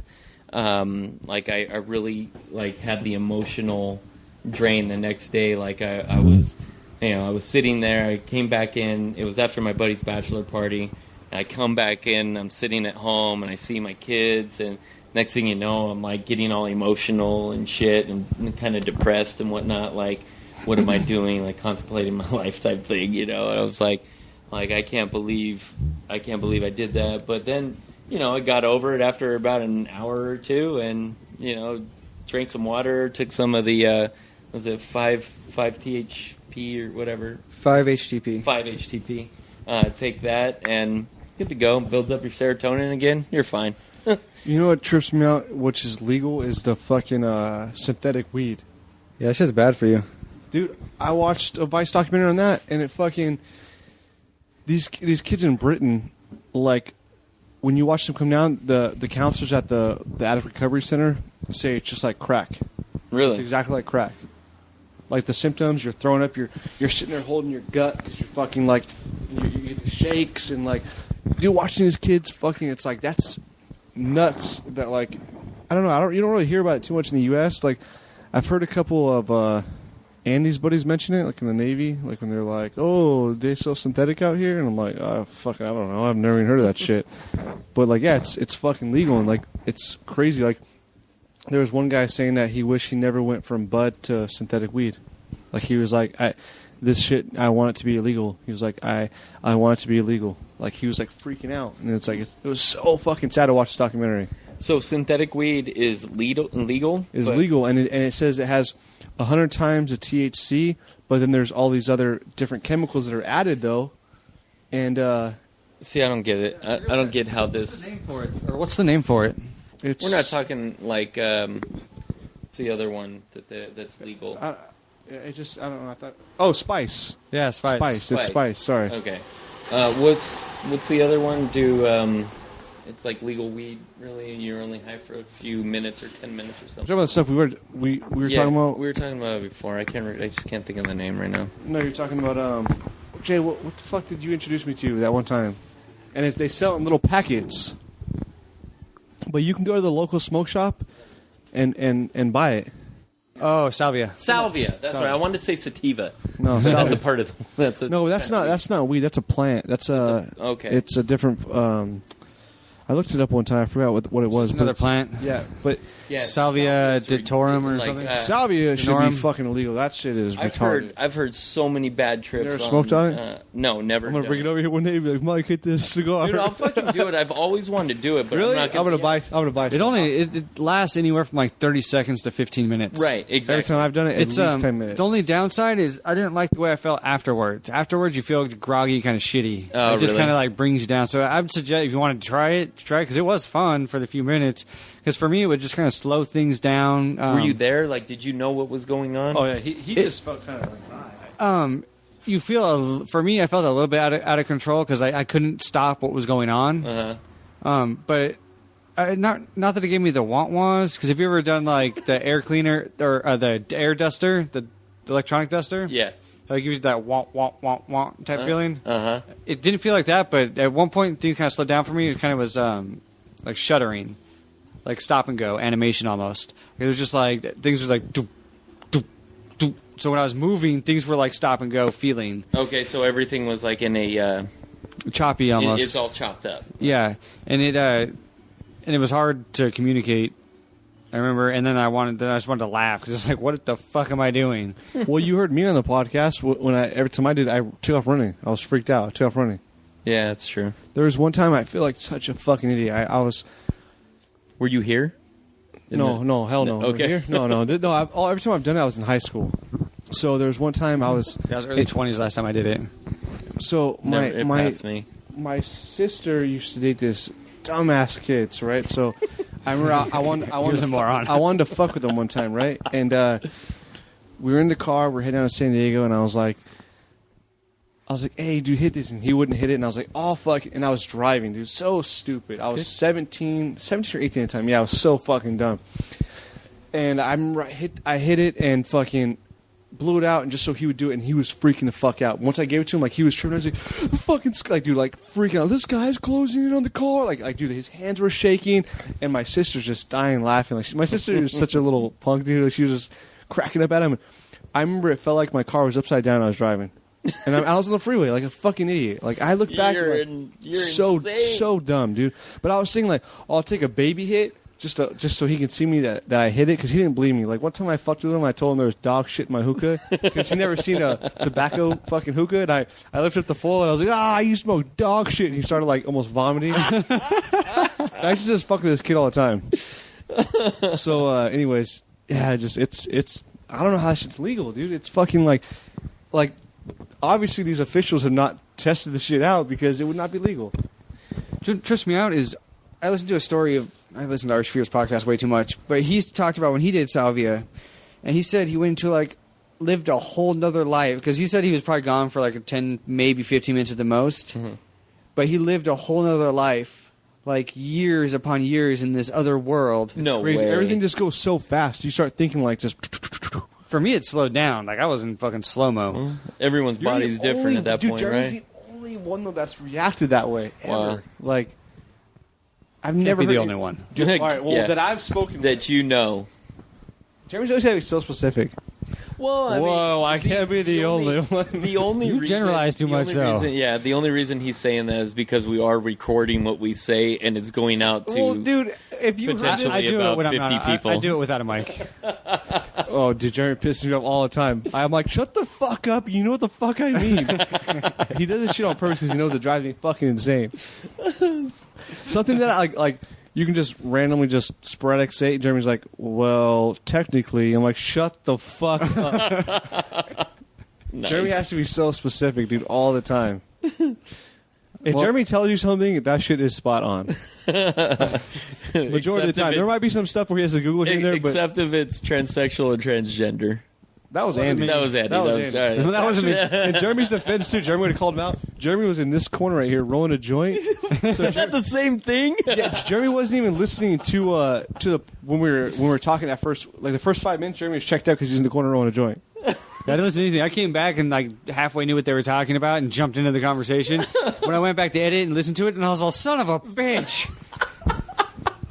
like I really like had the emotional drain the next day. Like I was, I was sitting there. I came back in. It was after my buddy's bachelor party. I come back in. I'm sitting at home and I see my kids. And next thing you know, I'm like getting all emotional and shit and kind of depressed and whatnot. Like, what am I doing? Like contemplating my life type thing, And I was like I can't believe I did that. But then, I got over it after about an hour or two, and drank some water, took some of the was it 5 THP or whatever, 5-HTP. 5-HTP. Take that and good to go. Builds up your serotonin again. You're fine. You know what trips me out, which is legal, is the fucking synthetic weed. Yeah, that shit's bad for you. Dude, I watched a Vice documentary on that, and it fucking... These kids in Britain, like, when you watch them come down, the counselors at the Addict Recovery Center say it's just like crack. Really? It's exactly like crack. Like the symptoms, you're throwing up, you're sitting there holding your gut because you're fucking like, you get the shakes and like, dude, watching these kids fucking, it's like, that's nuts that like, I don't know, you don't really hear about it too much in the U.S. Like, I've heard a couple of Andy's buddies mention it, like in the Navy, like when they're like, oh, they sell synthetic out here, and I'm like, oh, fucking, I don't know, I've never even heard of that shit. But like, yeah, it's fucking legal, and like, it's crazy. Like, there was one guy saying that he wished he never went from bud to synthetic weed. Like, he was like, this shit, I want it to be illegal. He was like, I want it to be illegal. Like, he was like freaking out, and it's like, it was so fucking sad to watch this documentary. So synthetic weed is legal? Is legal, and it says it has 100 times the THC, but then there's all these other different chemicals that are added, though. And see, I don't get it. I don't get how this. What's the name for it? Or what's the name for it? We're not talking like what's the other one that's legal? I don't know. I thought. Spice. Yeah, Spice. It's Spice. Sorry. Okay. What's the other one? It's like legal weed, really. You're only high for a few minutes or 10 minutes or something. Talking about the stuff we were talking about. We were talking about it before. I just can't think of the name right now. No, you're talking about Jay. What the fuck did you introduce me to that one time? And they sell it in little packets, but you can go to the local smoke shop and buy it. Oh, salvia. Salvia. That's right. I wanted to say sativa. No, that's a part of. That's not weed. That's a plant. Okay. It's a different. I looked it up one time. I forgot what it was. Another plant. Yeah, but Salvia ditorum or something. Salvia should be fucking illegal. That shit is retarded. I've heard so many bad trips. You never smoked on it? No, never. I'm gonna bring it over here one day and be like, Mike, hit this cigar. Dude, I'll fucking do it. I've always wanted to do it, but really? I'm gonna buy. It lasts anywhere from like 30 seconds to 15 minutes. Right, exactly. Every time I've done it, at least 10 minutes. The only downside is I didn't like the way I felt afterwards. Afterwards, you feel groggy, kind of shitty. Oh, it just really? kind of like brings you down. So I would suggest if you want to try it because it was fun for the few minutes. Because for me, it would just kind of slow things down. Were you there? Like, did you know what was going on? Oh yeah, he just felt kind of like. You feel for me, I felt a little bit out of control because I couldn't stop what was going on. But not that it gave me the want-was. Because have you ever done like the air cleaner or the air duster, the electronic duster? Yeah. Like gives you that want type feeling. Uh-huh. It didn't feel like that, but at one point things kind of slowed down for me. It kind of was like shuddering, like stop and go animation almost. It was just like things were like doop, doop, doop. So when I was moving, things were like stop and go feeling. Okay, so everything was like in a choppy almost. It's all chopped up. Yeah, and it was hard to communicate. I remember, and then I just wanted to laugh because it's like, what the fuck am I doing? Well, you heard me on the podcast when every time I did, I took off running. I was freaked out. I took off running. Yeah, that's true. There was one time I feel like such a fucking idiot. I was. Were you here? No, hell no. Okay. Here? No. Every time I've done it, I was in high school. So there was one time I was. Yeah, I was early 20s last time I did it. So my sister used to date this dumbass kids, right? So I remember I wanted to fuck with them one time, right? And we were in the car, we're heading down to San Diego, and I was like, hey, dude, hit this, and he wouldn't hit it, and I was like, oh, fuck, and I was driving, dude, so stupid. I was 17 or 18 at the time, yeah, I was so fucking dumb. And I hit it, and fucking blew it out, and just so he would do it, and he was freaking the fuck out. Once I gave it to him, like, he was tripping. I was like, fucking, like, dude, like, freaking out. This guy's closing in on the car. Like, dude, his hands were shaking, and my sister's just dying laughing. Like, my sister is such a little punk, dude. Like, she was just cracking up at him. I remember it felt like my car was upside down. I was driving, and I was on the freeway like a fucking idiot. Like, I look back, You're insane. so dumb, dude. But I was thinking, like, I'll take a baby hit. Just so he can see me that I hit it, because he didn't believe me. Like, one time I fucked with him, I told him there was dog shit in my hookah, because he never seen a tobacco fucking hookah, and I lifted up the full, and I was like, you smoke dog shit, and he started, like, almost vomiting. I used to just fuck with this kid all the time. So, anyways, yeah, it's I don't know how that shit's legal, dude. It's fucking like, obviously these officials have not tested the shit out, because it would not be legal. What trips me out is I listened to a story of, I listen to Art Fear's podcast way too much, but he's talked about when he did salvia, and he said he went into, like, lived a whole nother life, because he said he was probably gone for like 10, maybe 15 minutes at the most, but he lived a whole nother life, like years upon years in this other world. No Crazy. way. Everything just goes so fast. You start thinking, like, just... For me, it slowed down. Like, I was in fucking slow-mo. Everyone's You're the body's different only- at that dude, point, Jeremy's right? the only one, though, that's reacted that way ever. Wow. Like, I've Can't never be the heard only one. Dude, all right, well, Yeah. that I've spoken That with. you know. Jeremy's always had to be so specific. Well, I Whoa, mean, I can't be the only one. The only You reason, generalize too the much, only though. reason, yeah, the only reason he's saying that is because we are recording what we say, and it's going out to. Well, dude, if you heard Potentially this, I do about it when I'm 50 not. people. I do it without a mic. oh, dude, Jeremy pisses me off all the time. I'm like, shut the fuck up. You know what the fuck I mean. He does this shit on purpose because he knows it drives me fucking insane. Something that I like. You can just randomly just sporadic say. Jeremy's like, well, technically. I'm like, shut the fuck up. Nice. Jeremy has to be so specific, dude, all the time. If Jeremy tells you something, that shit is spot on. Majority of the time. There might be some stuff where he has to Google it in there, but except if it's transsexual or transgender. that was Andy. That was Andy. That was Andy. Andy. All right. That wasn't me. In Jeremy's defense, too, Jeremy would have called him out. Jeremy was in this corner right here rolling a joint. Is that the same thing? Yeah, Jeremy wasn't even listening to the when we were talking at first, like the first 5 minutes. Jeremy was checked out because he's in the corner rolling a joint. I didn't listen to anything. I came back and like halfway knew what they were talking about and jumped into the conversation. When I went back to edit and listened to it, and I was all, son of a bitch.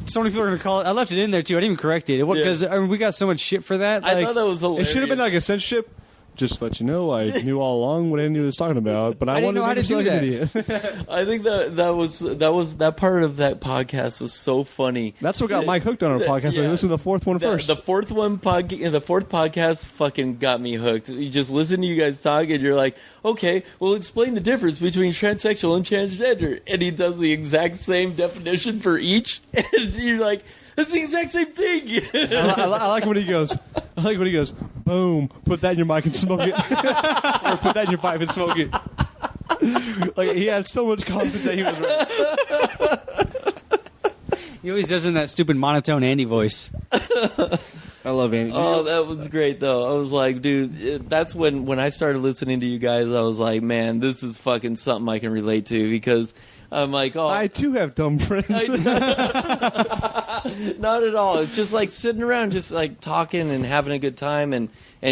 So many people are going to call it. I left it in there, too. I didn't even correct it. Because we got so much shit for that. I Like, thought that was It hilarious. should have been like a censorship. Just to let you know, I knew all along what Andy was talking about, but I didn't wanted know how to to make do him sound like an idiot. I think that part of that podcast was so funny. That's what got Mike hooked on our podcast. So Yeah. he listened to the fourth one first. The fourth podcast fucking got me hooked. You just listen to you guys talk, and you're like, okay, well, explain the difference between transsexual and transgender. And he does the exact same definition for each, and you're like, that's the exact same thing. I like when he goes. I like when he goes. Boom! Put that in your mic and smoke it, or put that in your pipe and smoke it. Like he had so much confidence that he was right. he always does in that stupid monotone Andy voice. I love Andy. Oh, that was great, though. I was like, dude, that's when I started listening to you guys, I was like, man, this is fucking something I can relate to, because I'm like, oh. I too have dumb friends. Not at all. It's just like sitting around, just like talking and having a good time, and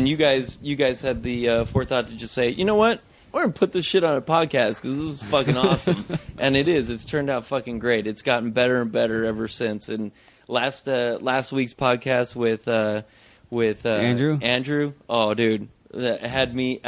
you guys had the forethought to just say, you know what? We're gonna put this shit on a podcast because this is fucking awesome, and it is. It's turned out fucking great. It's gotten better and better ever since. And last week's podcast with Andrew. Oh, dude. That had me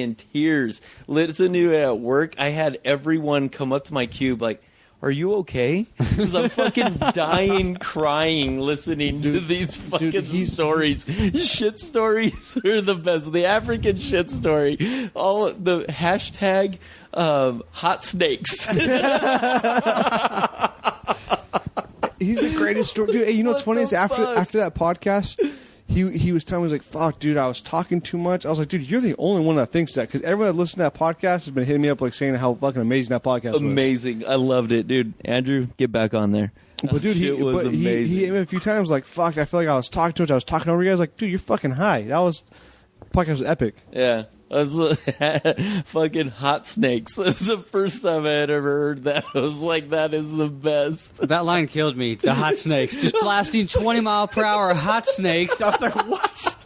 in tears. Listening to it at work, I had everyone come up to my cube like, "Are you okay?" Because I'm fucking dying, crying, listening to these fucking stories. Shit stories are the best. The African shit story, all the hashtag hot snakes. He's the greatest story, dude. Hey, you know what's funny is after that podcast, he was telling me, he was like, "Fuck, dude, I was talking too much." I was like, "Dude, you're the only one that thinks that," because everyone that listens to that podcast has been hitting me up like saying how fucking amazing that podcast was. Amazing, I loved it, dude. Andrew, get back on there. But dude, he hit me a few times like, "Fuck, I feel like I was talking too much. I was talking over you guys." Like, dude, you're fucking high. Podcast was epic. Yeah. I was fucking hot snakes. It was the first time I had ever heard that. I was like, that is the best. That line killed me. The hot snakes. Just blasting 20 mile per hour hot snakes. I was like, what?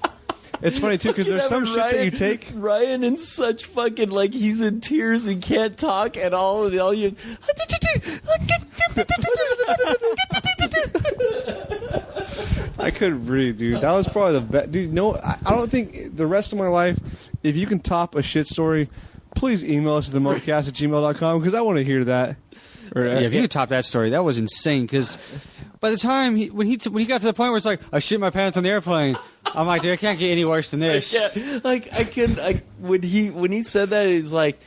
It's funny too because there's some shit that you take. Ryan in such fucking like he's in tears and can't talk at all, and all you. I couldn't breathe, dude. That was probably the best. Dude, no, I don't think the rest of my life, if you can top a shit story, please email us at themodecast@gmail.com because I want to hear that. Or, Yeah, if you could top that story, that was insane. Because by the time when he got to the point where it's like I shit my pants on the airplane, I'm like, dude, I can't get any worse than this. Yeah, like when he said that, he's like,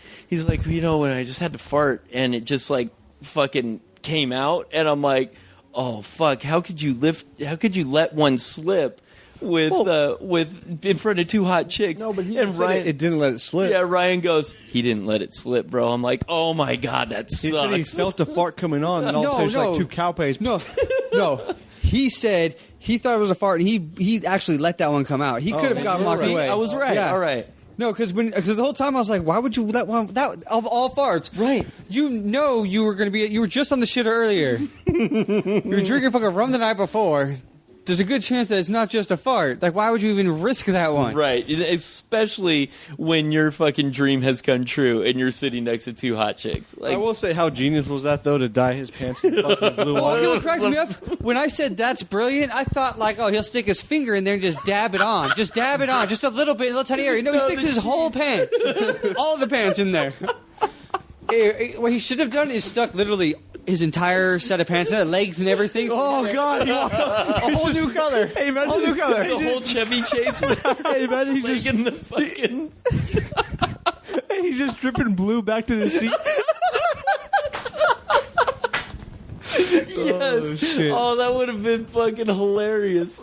you know, when I just had to fart and it just like fucking came out, and I'm like, oh fuck, how could you let one slip with in front of two hot chicks? No, but Ryan, it didn't let it slip. Yeah, Ryan goes, he didn't let it slip, bro. I'm like, oh my god, that sucks. He said he felt a fart coming on, and all of a sudden it's like two cow pays. No. He said he thought it was a fart, and he actually let that one come out. He could have gotten locked away. I was right. Yeah. All right. No, because the whole time I was like, why would you let one that of all farts? Right. You know you were just on the shitter earlier. You were drinking fucking rum the night before. There's a good chance that it's not just a fart. Like, why would you even risk that one? Right. Especially when your fucking dream has come true and you're sitting next to two hot chicks. Like, I will say, how genius was that though to dye his pants in fucking blue? Well, you know what cracks me up? When I said that's brilliant, I thought like, oh, he'll stick his finger in there and just dab it on. Just dab it on. Just a little bit, a little tiny area. No, he sticks his whole pants. All the pants in there. What he should have done is stuck literally his entire set of pants, legs and everything. Oh god, a whole new color. Hey man, Whole new color. the whole Chevy Chase. Hey man, he's just in the fucking. he's just dripping blue back to the seat. Yes. shit. Oh, that would have been fucking hilarious.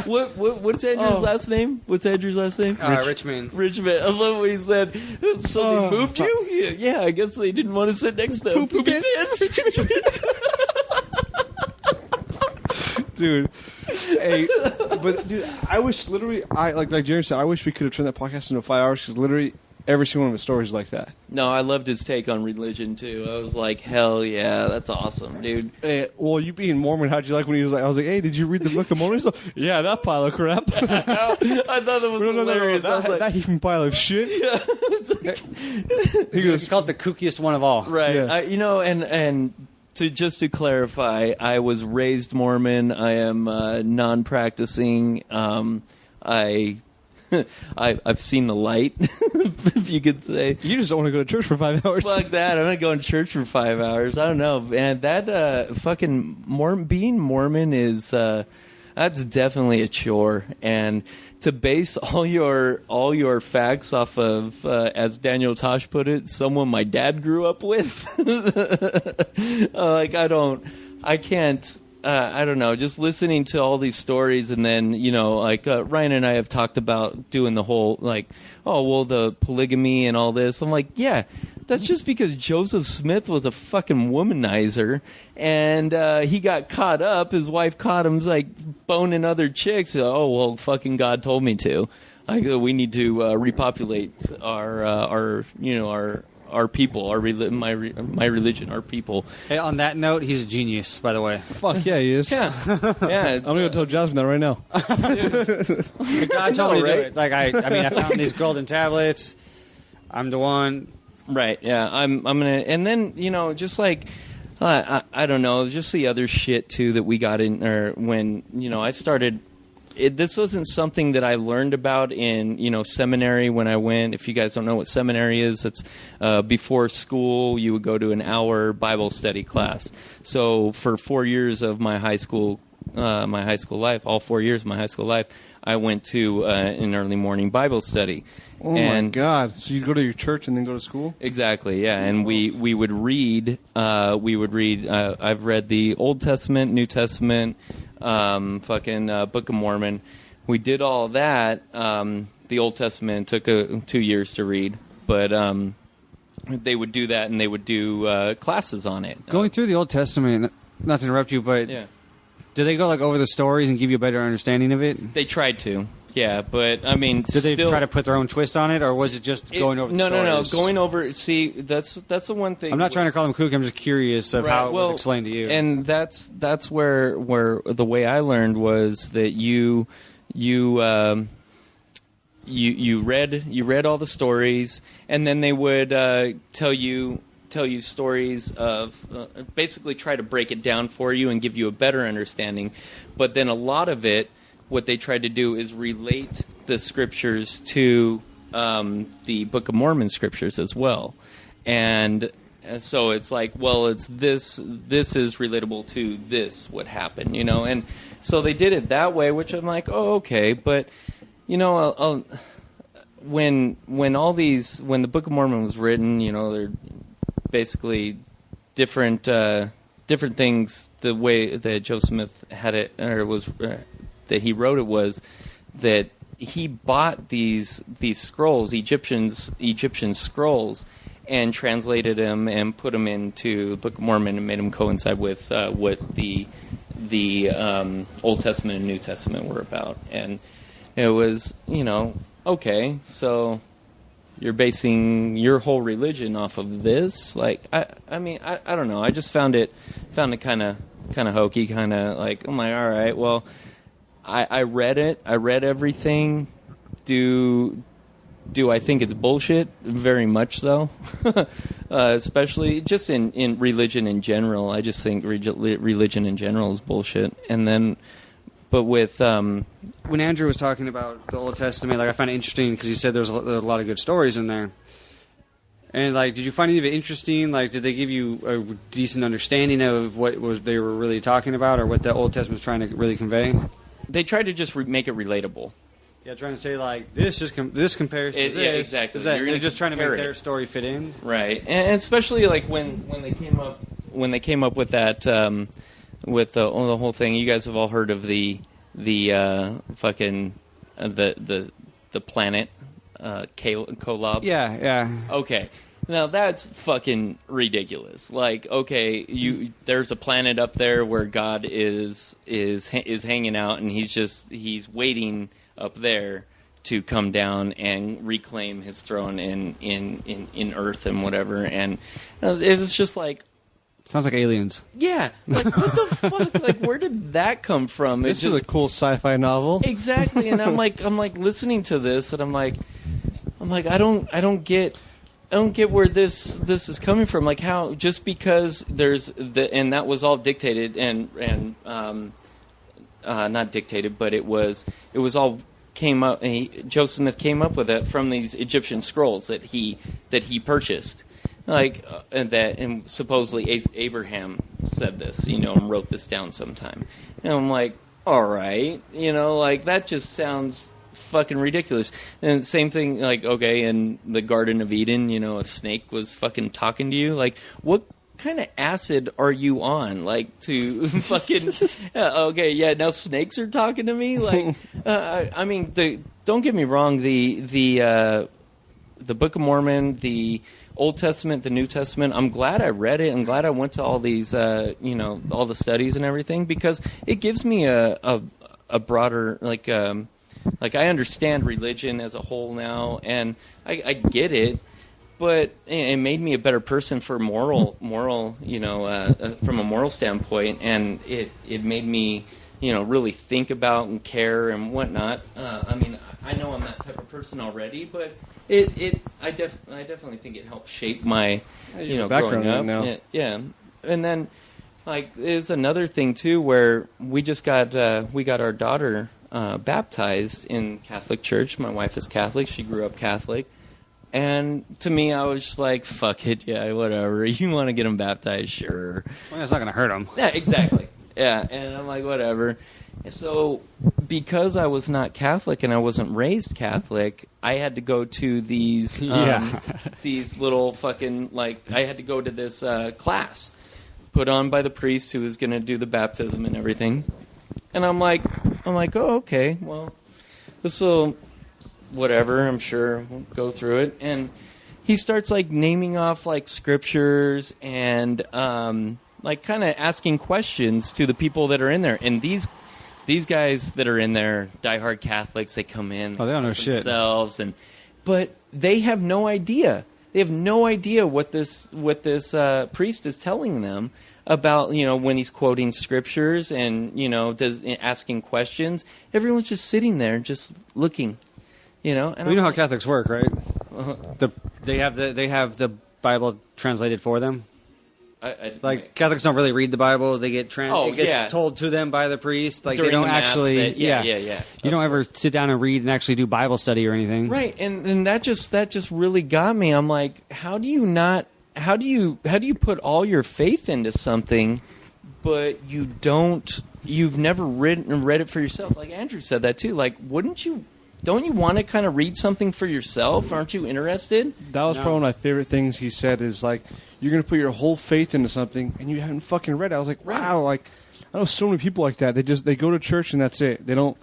What's Andrew's last name? What's Andrew's last name? Richmond. Richmond. I love what he said. So they moved you? Yeah, I guess they didn't want to sit next to Poopy Pants. Dude. Hey, but dude, I wish literally, like Jerry said, I wish we could have turned that podcast into 5 hours because literally every single one of his stories is like that. No, I loved his take on religion too. I was like, hell yeah, that's awesome, dude. Hey, well, you being Mormon, how'd you like when he was like, I was like, hey, did you read the Book of Mormon? So, yeah, that pile of crap. I thought that was hilarious. No, I was like, that heaping pile of shit. He goes, called the kookiest one of all. right. Yeah. And to clarify, I was raised Mormon. I am non-practicing. I've seen the light, if you could say. You just don't want to go to church for 5 hours. Fuck that. I'm not going to church for 5 hours. I don't know. Man, that fucking being Mormon is that's definitely a chore. And to base all your facts off of, as Daniel Tosh put it, someone my dad grew up with. I don't know, just listening to all these stories, and then, you know, like Ryan and I have talked about doing the whole, like, oh, well, the polygamy and all this. I'm like, yeah, that's just because Joseph Smith was a fucking womanizer, and he got caught up. His wife caught him, like, boning other chicks. Oh, well, fucking God told me to. We need to repopulate our people, my religion, our people. Hey, on that note, he's a genius, by the way. Fuck yeah, he is. Yeah, yeah. I'm gonna go tell Jasmine that right now. God told me to do it. Like I found these golden tablets. I'm the one. Right. Yeah. I'm gonna, and then, you know, just like I don't know, just the other shit too that we got in, or when, you know, I started. This wasn't something that I learned about in, you know, seminary when I went. If you guys don't know what seminary is, it's before school you would go to an hour Bible study class. So for 4 years of my high school life, all 4 years of my high school life, I went to an early morning Bible study. Oh my God! So you'd go to your church and then go to school? Exactly, yeah. And we would read. I've read the Old Testament, New Testament, Book of Mormon. We did all that. The Old Testament took 2 years to read, but they would do that, and they would do classes on it. Going through the Old Testament, not to interrupt you, but Yeah. do they go like over the stories and give you a better understanding of it? They tried to. Yeah, but I mean, Did they try to put their own twist on it, or was it just going over the stories? No. Going over. See, that's the one thing. I'm not trying to call them kook. I'm just curious of how it was explained to you. And that's where the way I learned was that you you read all the stories, and then they would tell you stories of basically try to break it down for you and give you a better understanding. But then a lot of it, what they tried to do is relate the scriptures to the Book of Mormon scriptures as well. And so it's like, well, it's this is relatable to this, what happened, and so they did it that way, which I'm like, oh, okay. But when the Book of Mormon was written, they're basically different things. The way that Joseph Smith had it, or was that he wrote it, was that he bought these scrolls, Egyptian scrolls, and translated them and put them into the Book of Mormon and made them coincide with what the Old Testament and New Testament were about. And it was, okay, so you're basing your whole religion off of this? Like, I mean, I don't know. I just found it kind of hokey, kind of like, I'm like, all right, well, I read it. I read everything. Do I think it's bullshit? Very much so. Especially just in religion in general. I just think religion in general is bullshit. And then, but with when Andrew was talking about the Old Testament, like, I found it interesting because he said there's a lot of good stories in there. And like, did you find any of it interesting? Like, did they give you a decent understanding of what they were really talking about, or what the Old Testament was trying to really convey? They tried to just make it relatable. Yeah, trying to say, like, this compares to this. Yeah, exactly. They're just trying to make their story fit in, right? And especially like when they came up with that with the whole thing. You guys have all heard of the fucking the planet Kolob. Yeah. Okay. Now that's fucking ridiculous. Like, okay, there's a planet up there where God is hanging out, and he's waiting up there to come down and reclaim his throne in Earth and whatever. And it was just like, sounds like aliens. Yeah, like, what the fuck? Like, where did that come from? This is a cool sci-fi novel. Exactly. And I'm like listening to this, and I'm like, I don't get where this is coming from. Like, how, just because and that was all dictated and not dictated, but it was all came up. Joseph Smith came up with it from these Egyptian scrolls that he purchased, like, and supposedly Abraham said this, and wrote this down sometime. And I'm like, all right, like, that just sounds fucking ridiculous. And same thing, like, okay, in the Garden of Eden, a snake was fucking talking to you. Like, what kind of acid are you on, like, to fucking okay, yeah, now snakes are talking to me? Like, I mean, don't get me wrong, the Book of Mormon, the Old Testament, the New Testament, I'm glad I read it. I'm glad I went to all these all the studies and everything, because it gives me a broader, like, I understand religion as a whole now, and I get it. But it made me a better person for moral, from a moral standpoint, and it made me, really think about and care and whatnot. I mean, I know I'm that type of person already, but I definitely think it helped shape my, background growing up. right now. Yeah, and then, like, there's another thing too where we just got our daughter baptized in Catholic church. My wife is Catholic; she grew up Catholic. And to me, I was just like, fuck it, yeah, whatever. You want to get them baptized, sure. Well, that's not going to hurt them. Yeah, exactly. Yeah, and I'm like, whatever. So because I was not Catholic and I wasn't raised Catholic, I had to go to these these little fucking, like, I had to go to this class put on by the priest who was going to do the baptism and everything. And I'm like, oh, okay, well, this will... whatever, I'm sure we'll go through it. And he starts, like, naming off, like, scriptures and like, kind of asking questions to the people that are in there. And these guys that are in there, diehard Catholics, they come in, they don't know shit themselves, but they have no idea. They have no idea what this priest is telling them about, when he's quoting scriptures and asking questions. Everyone's just sitting there, just looking. you know. And Well, you know how Catholics work, right? They have the Bible translated for them. Catholics don't really read the Bible; they get it gets told to them by the priest. Like During they don't the Mass actually, that- You don't ever sit down and read and actually do Bible study or anything, right? And that just really got me. I'm like, how do you put all your faith into something, but you've never read it for yourself? Like Andrew said that too. Like, don't you want to kind of read something for yourself? Aren't you interested? That was probably one of my favorite things he said is like, you're going to put your whole faith into something and you haven't fucking read it. I was like, wow, like, I know so many people like that. They go to church and that's it. They don't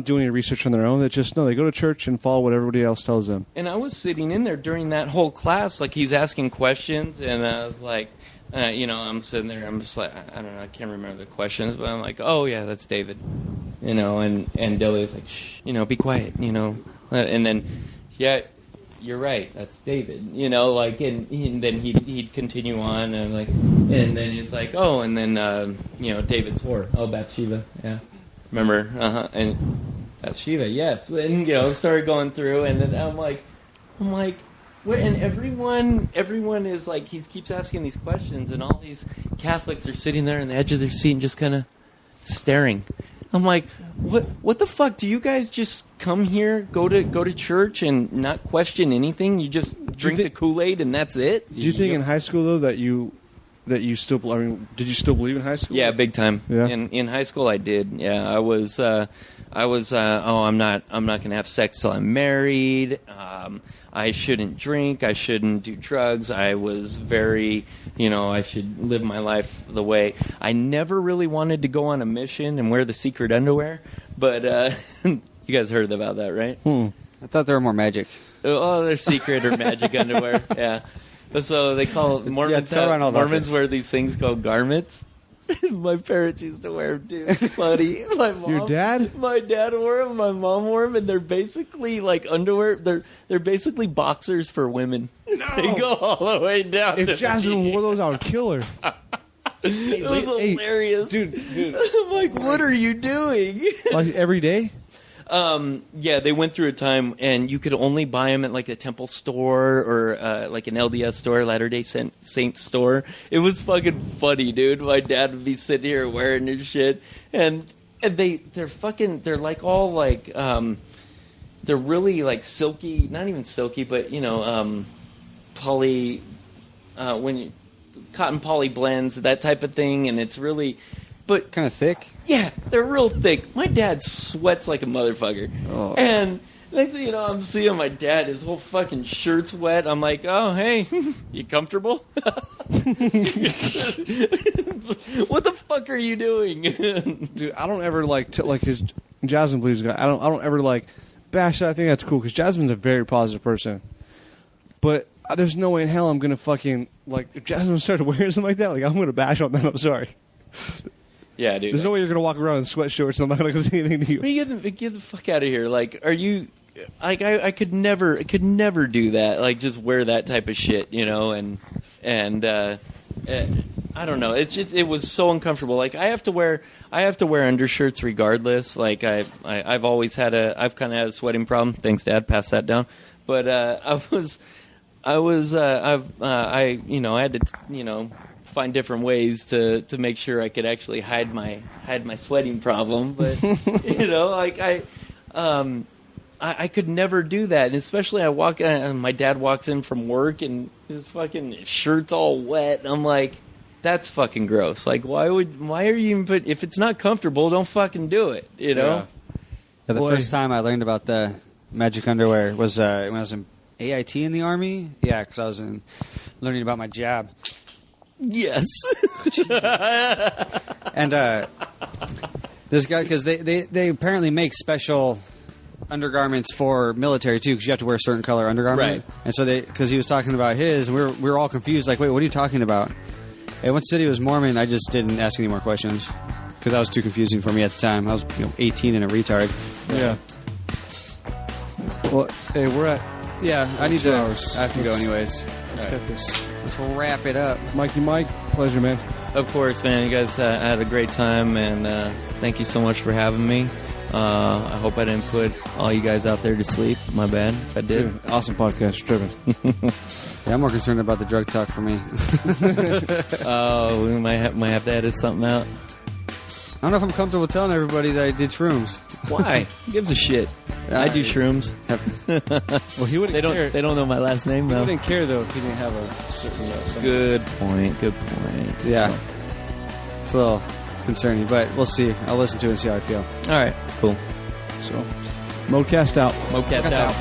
do any research on their own. They go to church and follow what everybody else tells them. And I was sitting in there during that whole class, like he's asking questions, and I was like, I'm sitting there, I'm just like, I don't know, I can't remember the questions, but I'm like, oh yeah, that's David, and Dilly was like, shh, be quiet, and then, yeah, you're right, that's David, and then he'd continue on, and then he's like, oh, and then, David's whore, oh, Bathsheba, yeah, remember, and Bathsheba, yes, and, started going through, and then I'm like, and everyone is like, he keeps asking these questions, and all these Catholics are sitting there on the edge of their seat and just kind of staring. I'm like, what the fuck? Do you guys just come here, go to church, and not question anything? You just drink the Kool-Aid and that's it? Do you think in high school though that you still? I mean, did you still believe in high school? Yeah, big time. Yeah. In high school, I did. Yeah, I was. I'm not gonna have sex till I'm married. I shouldn't drink. I shouldn't do drugs. I was very, I should live my life the way. I never really wanted to go on a mission and wear the secret underwear, but you guys heard about that, right? I thought they were more magic. Oh, they're secret or magic underwear. Yeah. So they call Mormons. Mormons wear these things called garments. My parents used to wear them too. Funny. My mom, your dad? My dad wore them. My mom wore them, and they're basically like underwear. They're basically boxers for women. No. They go all the way down. If Jasmine wore those, I would kill her. It was hilarious, dude. I'm like, what are you doing? Like every day? Yeah, they went through a time, and you could only buy them at like a temple store or like an LDS store, Latter-day Saints store. It was fucking funny, dude. My dad would be sitting here wearing his shit, and they're like all like they're really like silky, not even silky, but poly cotton poly blends, that type of thing, and it's really. But kind of thick? Yeah, they're real thick. My dad sweats like a motherfucker. Oh. And next thing you know, I'm seeing my dad, his whole fucking shirt's wet. I'm like, oh, hey, you comfortable? What the fuck are you doing? Dude, I don't ever like his Jasmine believes guy. I don't ever like bash that. I think that's cool because Jasmine's a very positive person. But there's no way in hell I'm going to fucking, like, if Jasmine started wearing something like that, like, I'm going to bash on them. I'm sorry. Yeah, dude. There's no way you're going to walk around in sweatshorts and I'm not going to say anything to you. Get the fuck out of here. Like, are you... Like, I could never do that. Like, just wear that type of shit, and I don't know. It's just, it was so uncomfortable. Like, I have to wear undershirts regardless. Like, I've kind of had a sweating problem. Thanks, Dad. Pass that down. But I had to, find different ways to make sure I could actually hide my sweating problem, but I could never do that, and especially my dad walks in from work and his fucking shirt's all wet. I'm like, that's fucking gross. Like, why are you even if it's not comfortable, don't fucking do it. Yeah, the first time I learned about the magic underwear was when I was in AIT in the Army. Yeah, because I was learning about my jab. Yes. And this guy, because they apparently make special undergarments for military too, because you have to wear a certain color undergarment. Right. And so because he was talking about his, and we were all confused. Like, wait, what are you talking about? And once said he was Mormon, I just didn't ask any more questions because that was too confusing for me at the time. I was 18 and a retard. Yeah. Well, hey, we're at. Yeah, I need 2 to. hours. I have to go anyways. Let's get this. Let's wrap it up. Mikey Mike, pleasure, man. Of course, man. You guys had a great time, and thank you so much for having me. I hope I didn't put all you guys out there to sleep. My bad if I did. Dude, awesome podcast, Trippin'. Yeah, I'm more concerned about the drug talk for me. Oh, we might have to edit something out. I don't know if I'm comfortable telling everybody that I did shrooms. Why? Who gives a shit? I do shrooms. Well, he wouldn't care. They don't know my last name He though. wouldn't care, though, if he didn't have a certain... Good point. Good point. Yeah. It's a little concerning, but we'll see. I'll listen to it and see how I feel. All right. Cool. So, ModeCast out. ModeCast out.